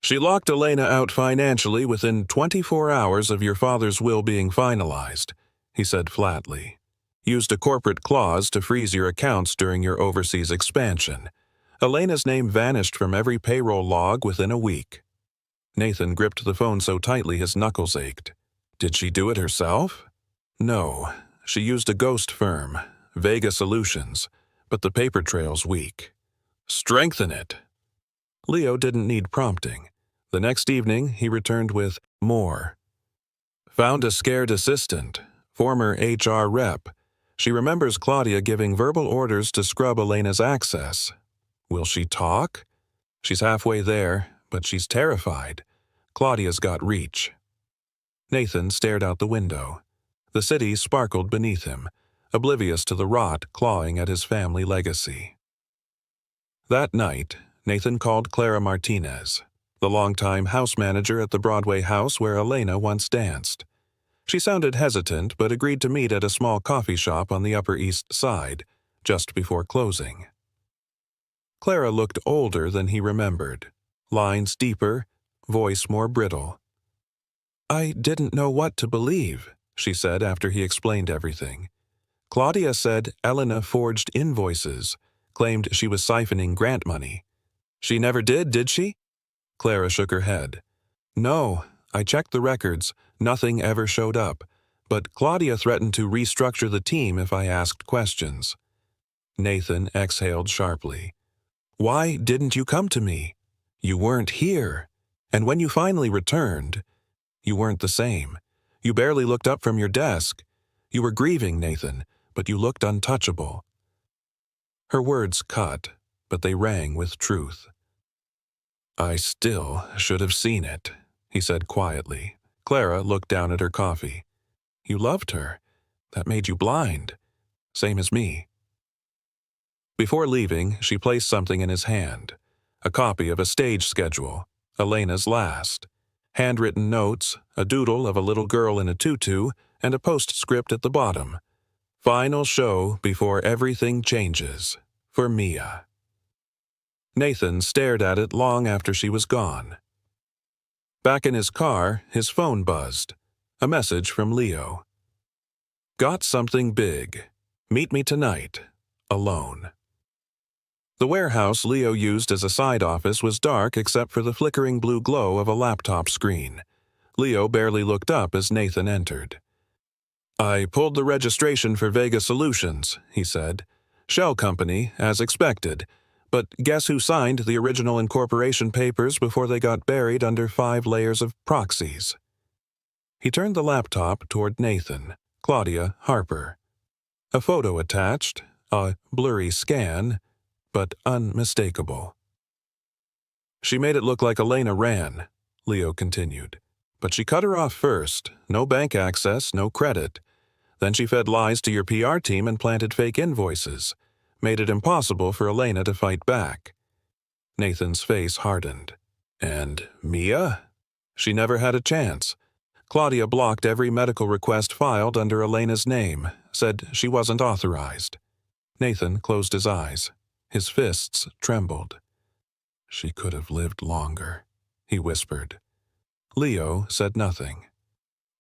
"She locked Elena out financially within 24 hours of your father's will being finalized," he said flatly. "Used a corporate clause to freeze your accounts during your overseas expansion. Elena's name vanished from every payroll log within a week." Nathan gripped the phone so tightly his knuckles ached. "Did she do it herself?" "No. She used a ghost firm, Vega Solutions, but the paper trail's weak. Strengthen it. Leo didn't need prompting. The next evening, he returned with more. Found a scared assistant, former HR rep. She remembers Claudia giving verbal orders to scrub Elena's access. Will she talk? She's halfway there, but she's terrified. Claudia's got reach. Nathan stared out the window. The city sparkled beneath him, oblivious to the rot clawing at his family legacy. That night, Nathan called Clara Martinez, the longtime house manager at the Broadway house where Elena once danced. She sounded hesitant but agreed to meet at a small coffee shop on the Upper East Side, just before closing. Clara looked older than he remembered, lines deeper, voice more brittle. "I didn't know what to believe," she said after he explained everything. "Claudia said Elena forged invoices, claimed she was siphoning grant money. She never did she?" Clara shook her head. "No, I checked the records. Nothing ever showed up. But Claudia threatened to restructure the team if I asked questions." Nathan exhaled sharply. "Why didn't you come to me? You weren't here. And when you finally returned, you weren't the same. You barely looked up from your desk. You were grieving, Nathan, but you looked untouchable." Her words cut, but they rang with truth. "I still should have seen it," he said quietly. Clara looked down at her coffee. "You loved her. That made you blind. Same as me." Before leaving, she placed something in his hand. A copy of a stage schedule, Elena's last. Handwritten notes, a doodle of a little girl in a tutu, and a postscript at the bottom. "Final show before everything changes. For Mia." Nathan stared at it long after she was gone. Back in his car, his phone buzzed. A message from Leo. "Got something big. Meet me tonight. Alone." The warehouse Leo used as a side office was dark except for the flickering blue glow of a laptop screen. Leo barely looked up as Nathan entered. "I pulled the registration for Vega Solutions," he said. "Shell company, as expected. But guess who signed the original incorporation papers before they got buried under 5 layers of proxies?" He turned the laptop toward Nathan, Claudia Harper. A photo attached, a blurry scan, but unmistakable. "She made it look like Elena ran," Leo continued. "But she cut her off first. No bank access, no credit. Then she fed lies to your PR team and planted fake invoices. Made it impossible for Elena to fight back." Nathan's face hardened. "And Mia? She never had a chance. Claudia blocked every medical request filed under Elena's name, said she wasn't authorized." Nathan closed his eyes. His fists trembled. "She could have lived longer," he whispered. Leo said nothing.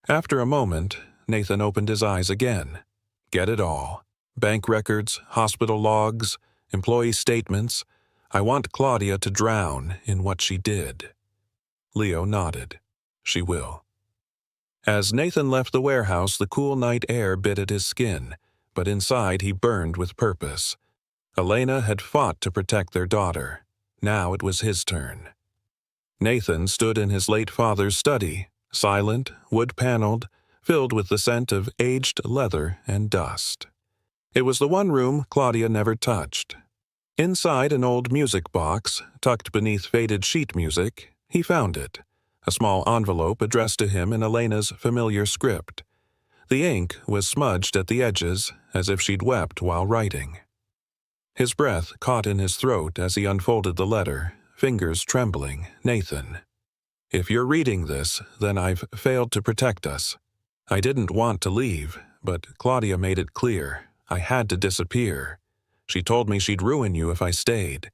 After a moment, Nathan opened his eyes again. "Get it all. Bank records, hospital logs, employee statements. I want Claudia to drown in what she did." Leo nodded. "She will." As Nathan left the warehouse, the cool night air bit at his skin, but inside he burned with purpose. Elena had fought to protect their daughter. Now it was his turn. Nathan stood in his late father's study, silent, wood-paneled, filled with the scent of aged leather and dust. It was the one room Claudia never touched. Inside an old music box, tucked beneath faded sheet music, he found it, a small envelope addressed to him in Elena's familiar script. The ink was smudged at the edges, as if she'd wept while writing. His breath caught in his throat as he unfolded the letter, fingers trembling. "Nathan, if you're reading this, then I've failed to protect us. I didn't want to leave, but Claudia made it clear. I had to disappear. She told me she'd ruin you if I stayed,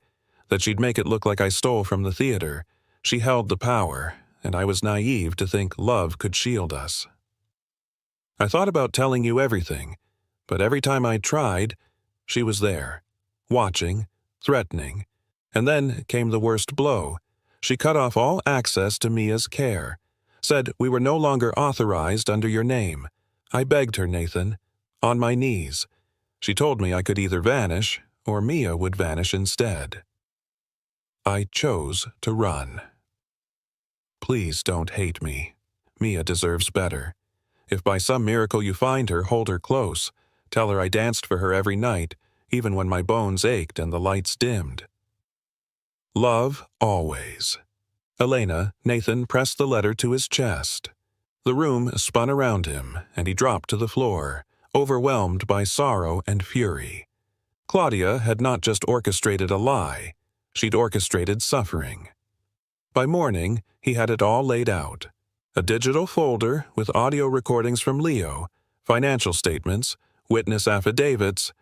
that she'd make it look like I stole from the theater. She held the power, and I was naive to think love could shield us. I thought about telling you everything, but every time I tried, she was there, watching, threatening. And then came the worst blow. She cut off all access to Mia's care, said we were no longer authorized under your name. I begged her, Nathan. On my knees. She told me I could either vanish, or Mia would vanish instead. I chose to run. Please don't hate me. Mia deserves better. If by some miracle you find her, hold her close. Tell her I danced for her every night, even when my bones ached and the lights dimmed. Love always. Elena, Nathan pressed the letter to his chest. The room spun around him, and he dropped to the floor, overwhelmed by sorrow and fury. Claudia had not just orchestrated a lie, she'd orchestrated suffering. By morning, he had it all laid out. A digital folder with audio recordings from Leo, financial statements, witness affidavits,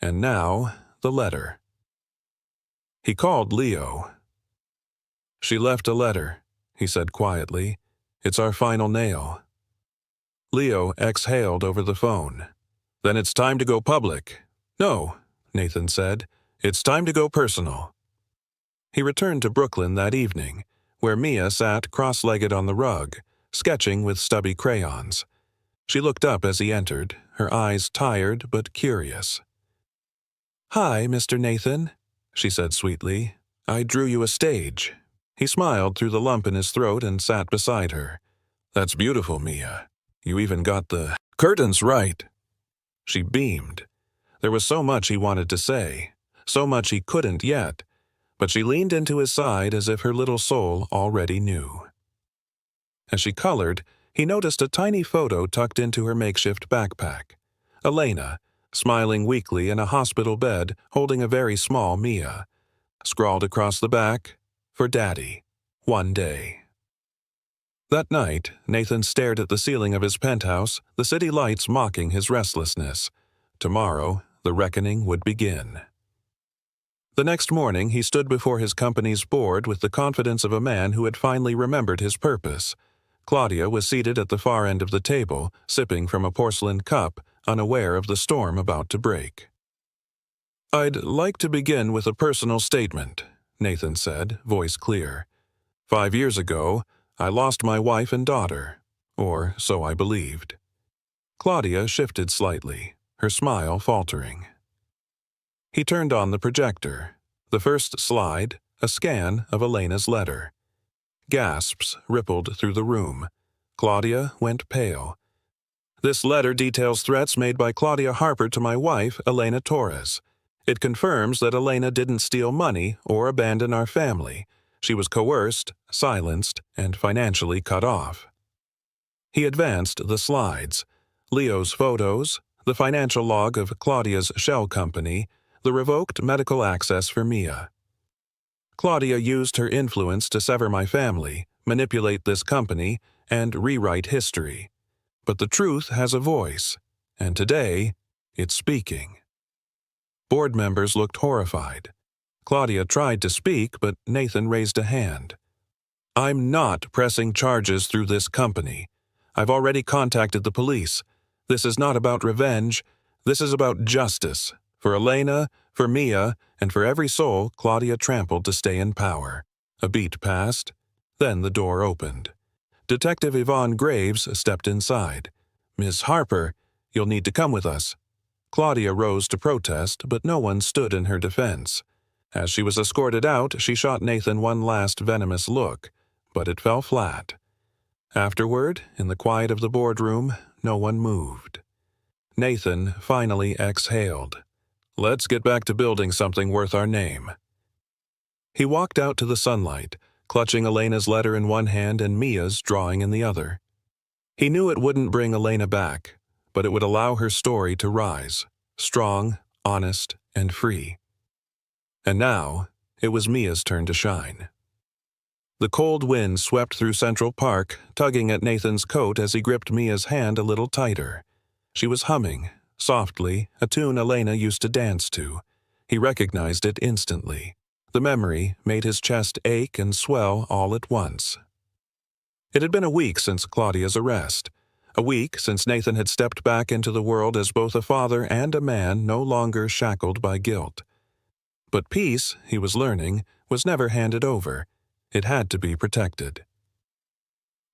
and now the letter. He called Leo. "She left a letter," he said quietly. "It's our final nail." Leo exhaled over the phone. "Then it's time to go public." "No," Nathan said. "It's time to go personal." He returned to Brooklyn that evening, where Mia sat cross-legged on the rug, sketching with stubby crayons. She looked up as he entered, her eyes tired but curious. "Hi, Mr. Nathan," she said sweetly. "I drew you a stage." He smiled through the lump in his throat and sat beside her. "That's beautiful, Mia. You even got the curtains right." She beamed. There was so much he wanted to say, so much he couldn't yet, but she leaned into his side as if her little soul already knew. As she colored, he noticed a tiny photo tucked into her makeshift backpack. Elena, smiling weakly in a hospital bed, holding a very small Mia. Scrawled across the back, "For Daddy, one day." That night, Nathan stared at the ceiling of his penthouse, the city lights mocking his restlessness. Tomorrow, the reckoning would begin. The next morning, he stood before his company's board with the confidence of a man who had finally remembered his purpose. Claudia was seated at the far end of the table, sipping from a porcelain cup, unaware of the storm about to break. "I'd like to begin with a personal statement," Nathan said, voice clear. 5 years ago, I lost my wife and daughter, or so I believed. Claudia shifted slightly, her smile faltering. He turned on the projector. The first slide, a scan of Elena's letter. Gasps rippled through the room. Claudia went pale. "This letter details threats made by Claudia Harper to my wife, Elena Torres. It confirms that Elena didn't steal money or abandon our family. She was coerced, silenced, and financially cut off." He advanced the slides. Leo's photos, the financial log of Claudia's shell company, the revoked medical access for Mia. "Claudia used her influence to sever my family, manipulate this company, and rewrite history. But the truth has a voice, and today, it's speaking." Board members looked horrified. Claudia tried to speak, but Nathan raised a hand. "I'm not pressing charges through this company. I've already contacted the police. This is not about revenge. This is about justice. For Elena, for Mia, and for every soul Claudia trampled to stay in power." A beat passed. Then the door opened. Detective Yvonne Graves stepped inside. "Miss Harper, you'll need to come with us." Claudia rose to protest, but no one stood in her defense. As she was escorted out, she shot Nathan one last venomous look, but it fell flat. Afterward, in the quiet of the boardroom, no one moved. Nathan finally exhaled. "Let's get back to building something worth our name." He walked out to the sunlight, clutching Elena's letter in one hand and Mia's drawing in the other. He knew it wouldn't bring Elena back, but it would allow her story to rise, strong, honest, and free. And now, it was Mia's turn to shine. The cold wind swept through Central Park, tugging at Nathan's coat as he gripped Mia's hand a little tighter. She was humming, softly, a tune Elena used to dance to. He recognized it instantly. The memory made his chest ache and swell all at once. It had been a week since Claudia's arrest. A week since Nathan had stepped back into the world as both a father and a man no longer shackled by guilt. But peace, he was learning, was never handed over. It had to be protected.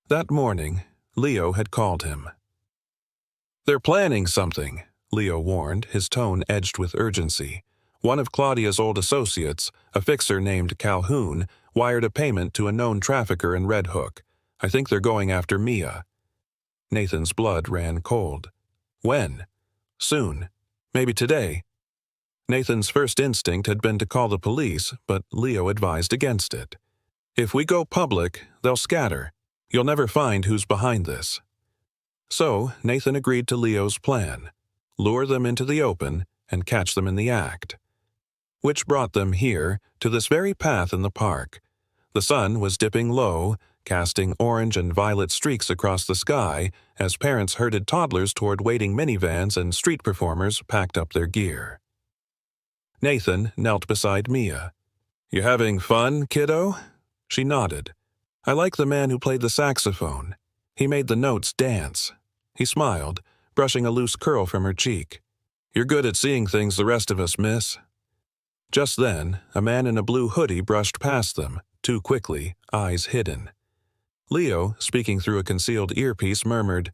That morning, Leo had called him. "They're planning something. Leo warned, his tone edged with urgency. One of Claudia's old associates, a fixer named Calhoun, wired a payment to a known trafficker in Red Hook. I think they're going after Mia. Nathan's blood ran cold. When? Soon. Maybe today. Nathan's first instinct had been to call the police, but Leo advised against it. If we go public, they'll scatter. You'll never find who's behind this. So Nathan agreed to Leo's plan. Lure them into the open and catch them in the act. Which brought them here, to this very path in the park. The sun was dipping low, casting orange and violet streaks across the sky as parents herded toddlers toward waiting minivans and street performers packed up their gear. Nathan knelt beside Mia. "You having fun, kiddo?" She nodded. "I like the man who played the saxophone. He made the notes dance." He smiled, brushing a loose curl from her cheek. "You're good at seeing things the rest of us miss." Just then, a man in a blue hoodie brushed past them, too quickly, eyes hidden. Leo, speaking through a concealed earpiece, murmured,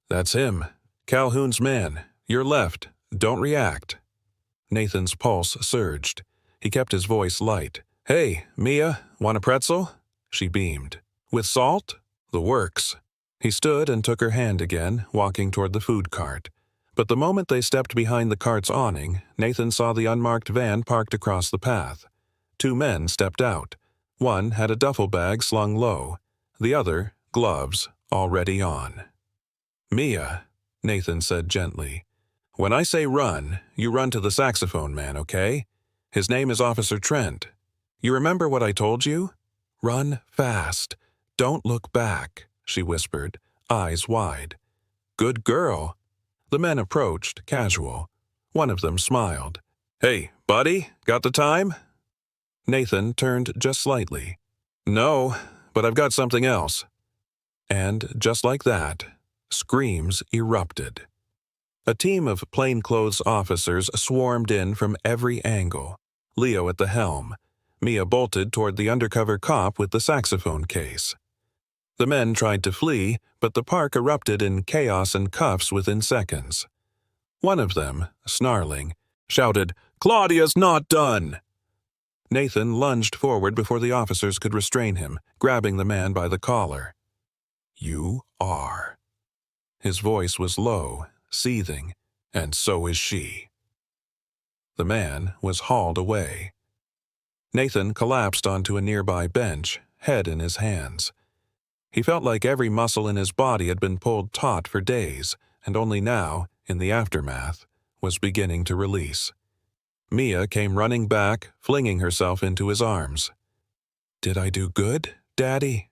"That's him. Calhoun's man. Your left. Don't react." Nathan's pulse surged. He kept his voice light. "Hey, Mia, want a pretzel?" She beamed. "With salt?" "The works." He stood and took her hand again, walking toward the food cart. But the moment they stepped behind the cart's awning, Nathan saw the unmarked van parked across the path. Two men stepped out. One had a duffel bag slung low. The other, gloves, already on. "Mia," Nathan said gently, "when I say run, you run to the saxophone man, okay? His name is Officer Trent. You remember what I told you? Run fast. Don't look back," she whispered, eyes wide. "Good girl." The men approached, casual. One of them smiled. "Hey, buddy, got the time?" Nathan turned just slightly. "No, but I've got something else." And just like that, screams erupted. A team of plainclothes officers swarmed in from every angle, Leo at the helm. Mia bolted toward the undercover cop with the saxophone case. The men tried to flee, but the park erupted in chaos and cuffs within seconds. One of them, snarling, shouted, "Claudia's not done!" Nathan lunged forward before the officers could restrain him, grabbing the man by the collar. "You are." His voice was low, seething, and so is she. The man was hauled away. Nathan collapsed onto a nearby bench, head in his hands. He felt like every muscle in his body had been pulled taut for days, and only now, in the aftermath, was beginning to release. Mia came running back, flinging herself into his arms. "Did I do good, Daddy?"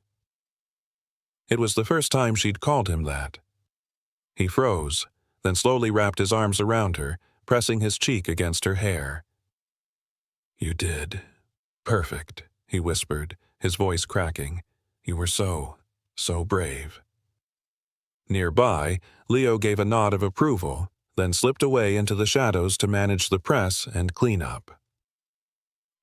It was the first time she'd called him that. He froze, then slowly wrapped his arms around her, pressing his cheek against her hair. "You did. Perfect," he whispered, his voice cracking. "You were so brave." Nearby, Leo gave a nod of approval, then slipped away into the shadows to manage the press and cleanup.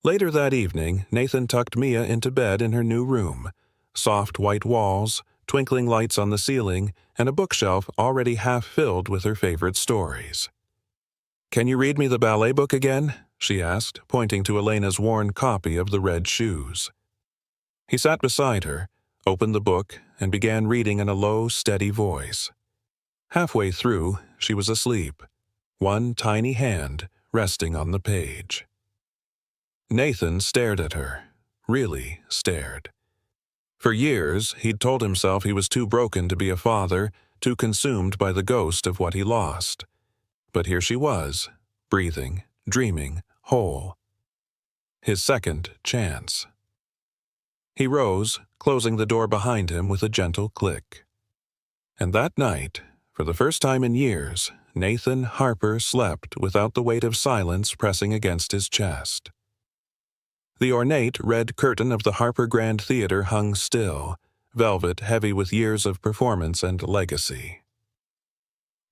Later that evening, Nathan tucked Mia into bed in her new room. Soft white walls, twinkling lights on the ceiling, and a bookshelf already half filled with her favorite stories. "Can you read me the ballet book again?" she asked, pointing to Elena's worn copy of The Red Shoes. He sat beside her, opened the book, and began reading in a low, steady voice. Halfway through, she was asleep, one tiny hand resting on the page. Nathan stared at her, really stared. For years, he'd told himself he was too broken to be a father, too consumed by the ghost of what he lost. But here she was, breathing, dreaming, whole. His second chance. He rose, closing the door behind him with a gentle click. And that night, for the first time in years, Nathan Harper slept without the weight of silence pressing against his chest. The ornate red curtain of the Harper Grand Theater hung still, velvet heavy with years of performance and legacy.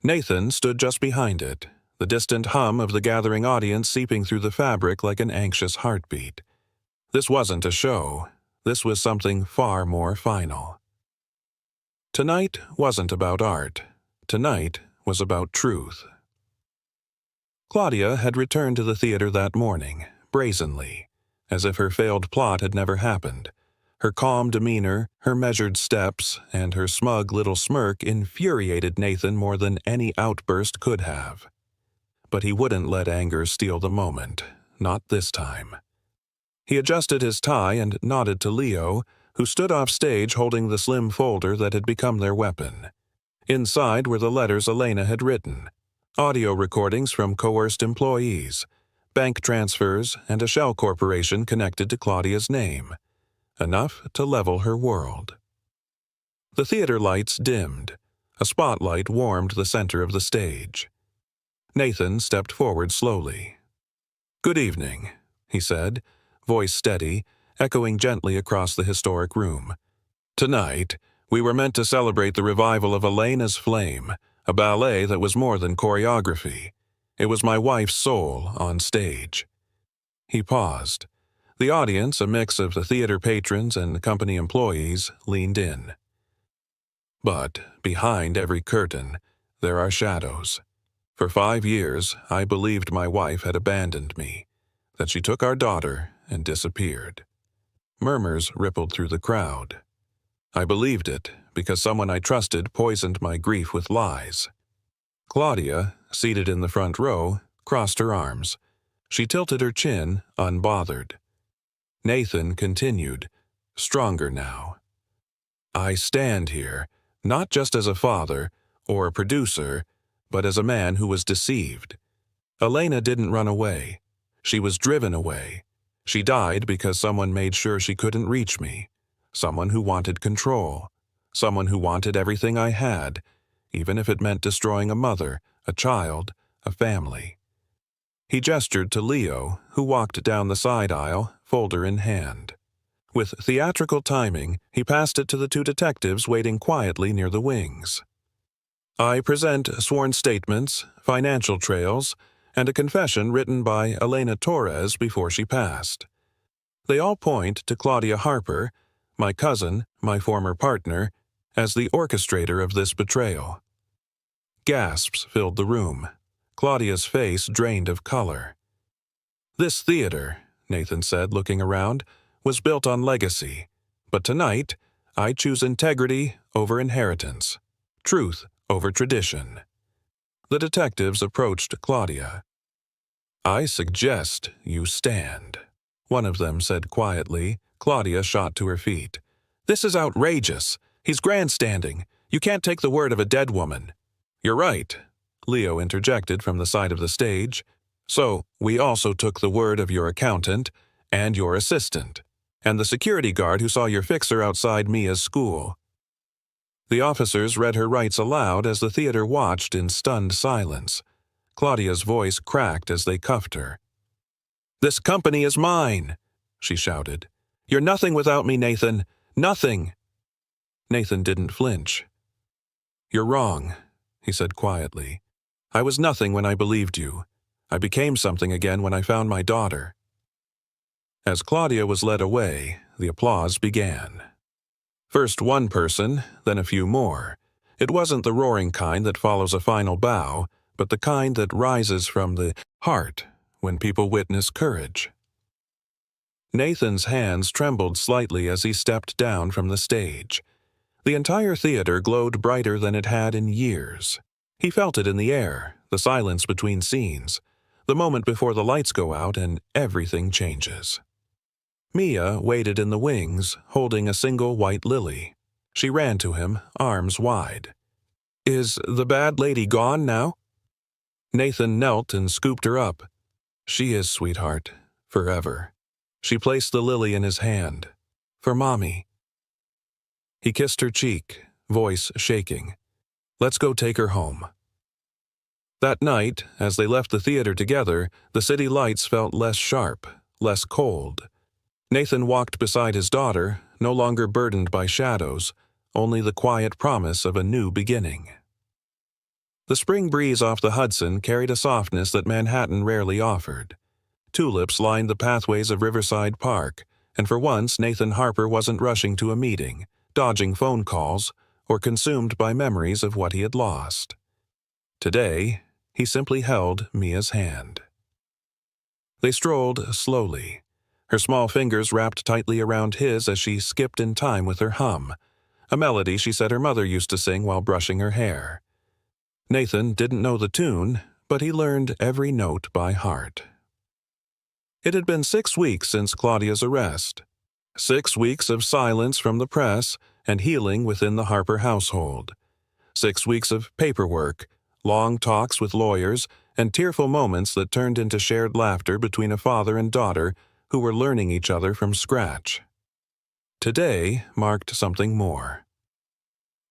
Nathan stood just behind it, the distant hum of the gathering audience seeping through the fabric like an anxious heartbeat. This wasn't a show. This was something far more final. Tonight wasn't about art. Tonight was about truth. Claudia had returned to the theater that morning, brazenly, as if her failed plot had never happened. Her calm demeanor, her measured steps, and her smug little smirk infuriated Nathan more than any outburst could have. But he wouldn't let anger steal the moment, not this time. He adjusted his tie and nodded to Leo, who stood off stage holding the slim folder that had become their weapon. Inside were the letters Elena had written, audio recordings from coerced employees, bank transfers, and a shell corporation connected to Claudia's name. Enough to level her world. The theater lights dimmed. A spotlight warmed the center of the stage. Nathan stepped forward slowly. "Good evening," he said, voice steady, echoing gently across the historic room. "Tonight, we were meant to celebrate the revival of Elena's Flame, a ballet that was more than choreography. It was my wife's soul on stage." He paused. The audience, a mix of the theater patrons and company employees, leaned in. "But behind every curtain, there are shadows. For 5 years, I believed my wife had abandoned me, that she took our daughter and disappeared." Murmurs rippled through the crowd. "I believed it because someone I trusted poisoned my grief with lies." Claudia, seated in the front row, crossed her arms. She tilted her chin, unbothered. Nathan continued, stronger now. "I stand here, not just as a father or a producer, but as a man who was deceived. Elena didn't run away. She was driven away. She died because someone made sure she couldn't reach me. Someone who wanted control. Someone who wanted everything I had, even if it meant destroying a mother, a child, a family." He gestured to Leo, who walked down the side aisle, folder in hand. With theatrical timing, he passed it to the 2 detectives waiting quietly near the wings. "I present sworn statements, financial trails, and a confession written by Elena Torres before she passed. They all point to Claudia Harper, my cousin, my former partner, as the orchestrator of this betrayal." Gasps filled the room. Claudia's face drained of color. "This theater," Nathan said, looking around, "was built on legacy. But tonight, I choose integrity over inheritance, truth over tradition." The detectives approached Claudia. "I suggest you stand," one of them said quietly. Claudia shot to her feet. "This is outrageous. He's grandstanding. You can't take the word of a dead woman." "You're right," Leo interjected from the side of the stage. "So, we also took the word of your accountant, and your assistant, and the security guard who saw your fixer outside Mia's school." The officers read her rights aloud as the theater watched in stunned silence. Claudia's voice cracked as they cuffed her. "This company is mine," she shouted. "You're nothing without me, Nathan. Nothing." Nathan didn't flinch. "You're wrong," he said quietly. "I was nothing when I believed you. I became something again when I found my daughter." As Claudia was led away, the applause began. First one person, then a few more. It wasn't the roaring kind that follows a final bow, but the kind that rises from the heart when people witness courage. Nathan's hands trembled slightly as he stepped down from the stage. The entire theater glowed brighter than it had in years. He felt it in the air, the silence between scenes, the moment before the lights go out and everything changes. Mia waited in the wings, holding a single white lily. She ran to him, arms wide. "Is the bad lady gone now?" Nathan knelt and scooped her up. "She is, sweetheart, forever." She placed the lily in his hand. "For Mommy." He kissed her cheek, voice shaking. "Let's go take her home." That night, as they left the theater together, the city lights felt less sharp, less cold. Nathan walked beside his daughter, no longer burdened by shadows, only the quiet promise of a new beginning. The spring breeze off the Hudson carried a softness that Manhattan rarely offered. Tulips lined the pathways of Riverside Park, and for once Nathan Harper wasn't rushing to a meeting, dodging phone calls, or consumed by memories of what he had lost. Today, He simply held Mia's hand. They strolled slowly, her small fingers wrapped tightly around his as she skipped in time with her hum, a melody she said her mother used to sing while brushing her hair. Nathan didn't know the tune, but he learned every note by heart. It had been 6 weeks since Claudia's arrest. 6 weeks of silence from the press and healing within the Harper household. 6 weeks of paperwork, long talks with lawyers, and tearful moments that turned into shared laughter between a father and daughter who were learning each other from scratch. Today marked something more.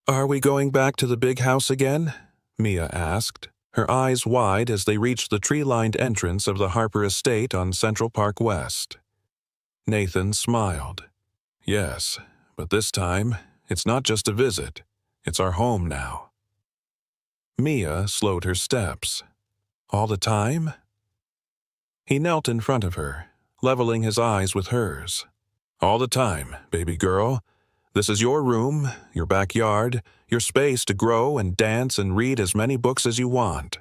"Are we going back to the big house again?" Mia asked, her eyes wide as they reached the tree-lined entrance of the Harper estate on Central Park West. Nathan smiled. "Yes, but this time, it's not just a visit. It's our home now." Mia slowed her steps. "All the time?" He knelt in front of her, leveling his eyes with hers. "All the time, baby girl. This is your room, your backyard, your space to grow and dance and read as many books as you want."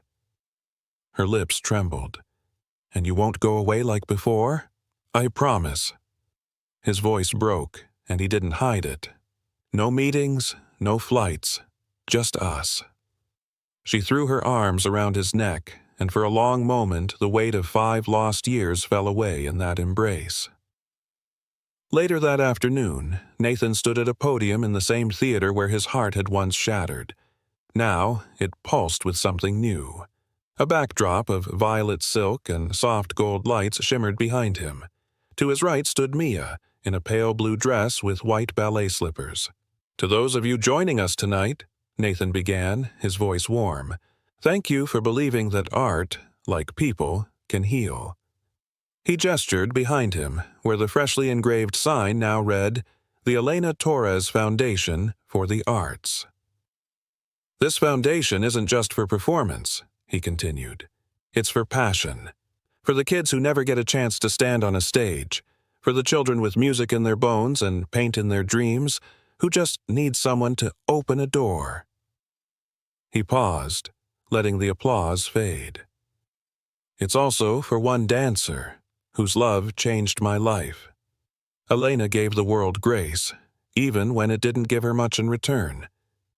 Her lips trembled. "And you won't go away like before?" "I promise." His voice broke, and he didn't hide it. "No meetings, no flights, just us." She threw her arms around his neck, and for a long moment the weight of 5 lost years fell away in that embrace. Later that afternoon, Nathan stood at a podium in the same theater where his heart had once shattered. Now it pulsed with something new. A backdrop of violet silk and soft gold lights shimmered behind him. To his right stood Mia, in a pale blue dress with white ballet slippers. "To those of you joining us tonight," Nathan began, his voice warm, "thank you for believing that art, like people, can heal." He gestured behind him, where the freshly engraved sign now read, "The Elena Torres Foundation for the Arts." "This foundation isn't just for performance," he continued. "It's for passion. For the kids who never get a chance to stand on a stage. For the children with music in their bones and paint in their dreams, who just need someone to open a door." He paused, letting the applause fade. "It's also for one dancer, whose love changed my life. Elena gave the world grace, even when it didn't give her much in return.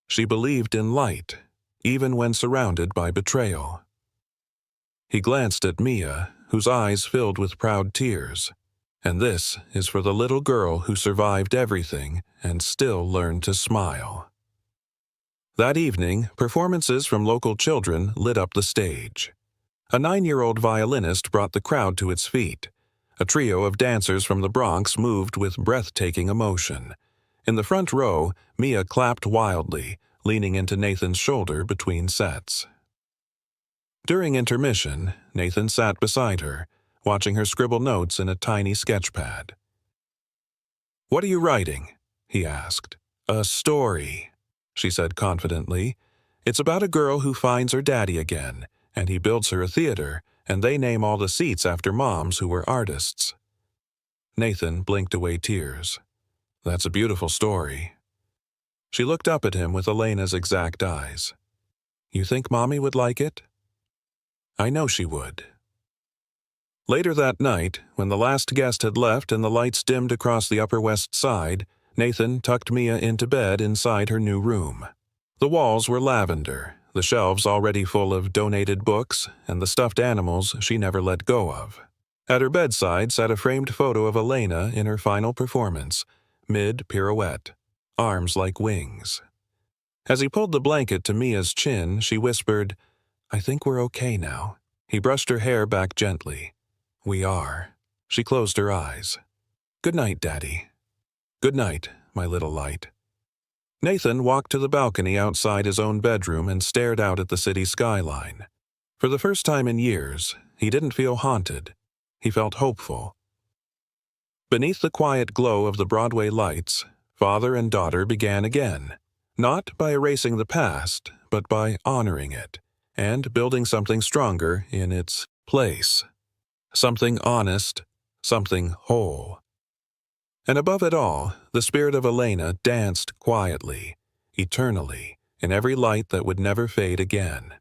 She believed in light, even when surrounded by betrayal." He glanced at Mia, whose eyes filled with proud tears. "And this is for the little girl who survived everything and still learned to smile." That evening, performances from local children lit up the stage. A 9-year-old violinist brought the crowd to its feet. A trio of dancers from the Bronx moved with breathtaking emotion. In the front row, Mia clapped wildly, leaning into Nathan's shoulder between sets. During intermission, Nathan sat beside her, watching her scribble notes in a tiny sketchpad. "What are you writing?" he asked. "A story," she said confidently. "It's about a girl who finds her daddy again, and he builds her a theater, and they name all the seats after moms who were artists." Nathan blinked away tears. "That's a beautiful story." She looked up at him with Elena's exact eyes. "You think Mommy would like it?" "I know she would." Later that night, when the last guest had left and the lights dimmed across the Upper West Side, Nathan tucked Mia into bed inside her new room. The walls were lavender, the shelves already full of donated books, and the stuffed animals she never let go of. At her bedside sat a framed photo of Elena in her final performance, mid-pirouette, arms like wings. As he pulled the blanket to Mia's chin, she whispered, "I think we're okay now." He brushed her hair back gently. "We are." She closed her eyes. "Good night, Daddy." "Good night, my little light." Nathan walked to the balcony outside his own bedroom and stared out at the city skyline. For the first time in years, he didn't feel haunted. He felt hopeful. Beneath the quiet glow of the Broadway lights, father and daughter began again, not by erasing the past, but by honoring it, and building something stronger in its place. Something honest, something whole. And above it all, the spirit of Elena danced quietly, eternally, in every light that would never fade again.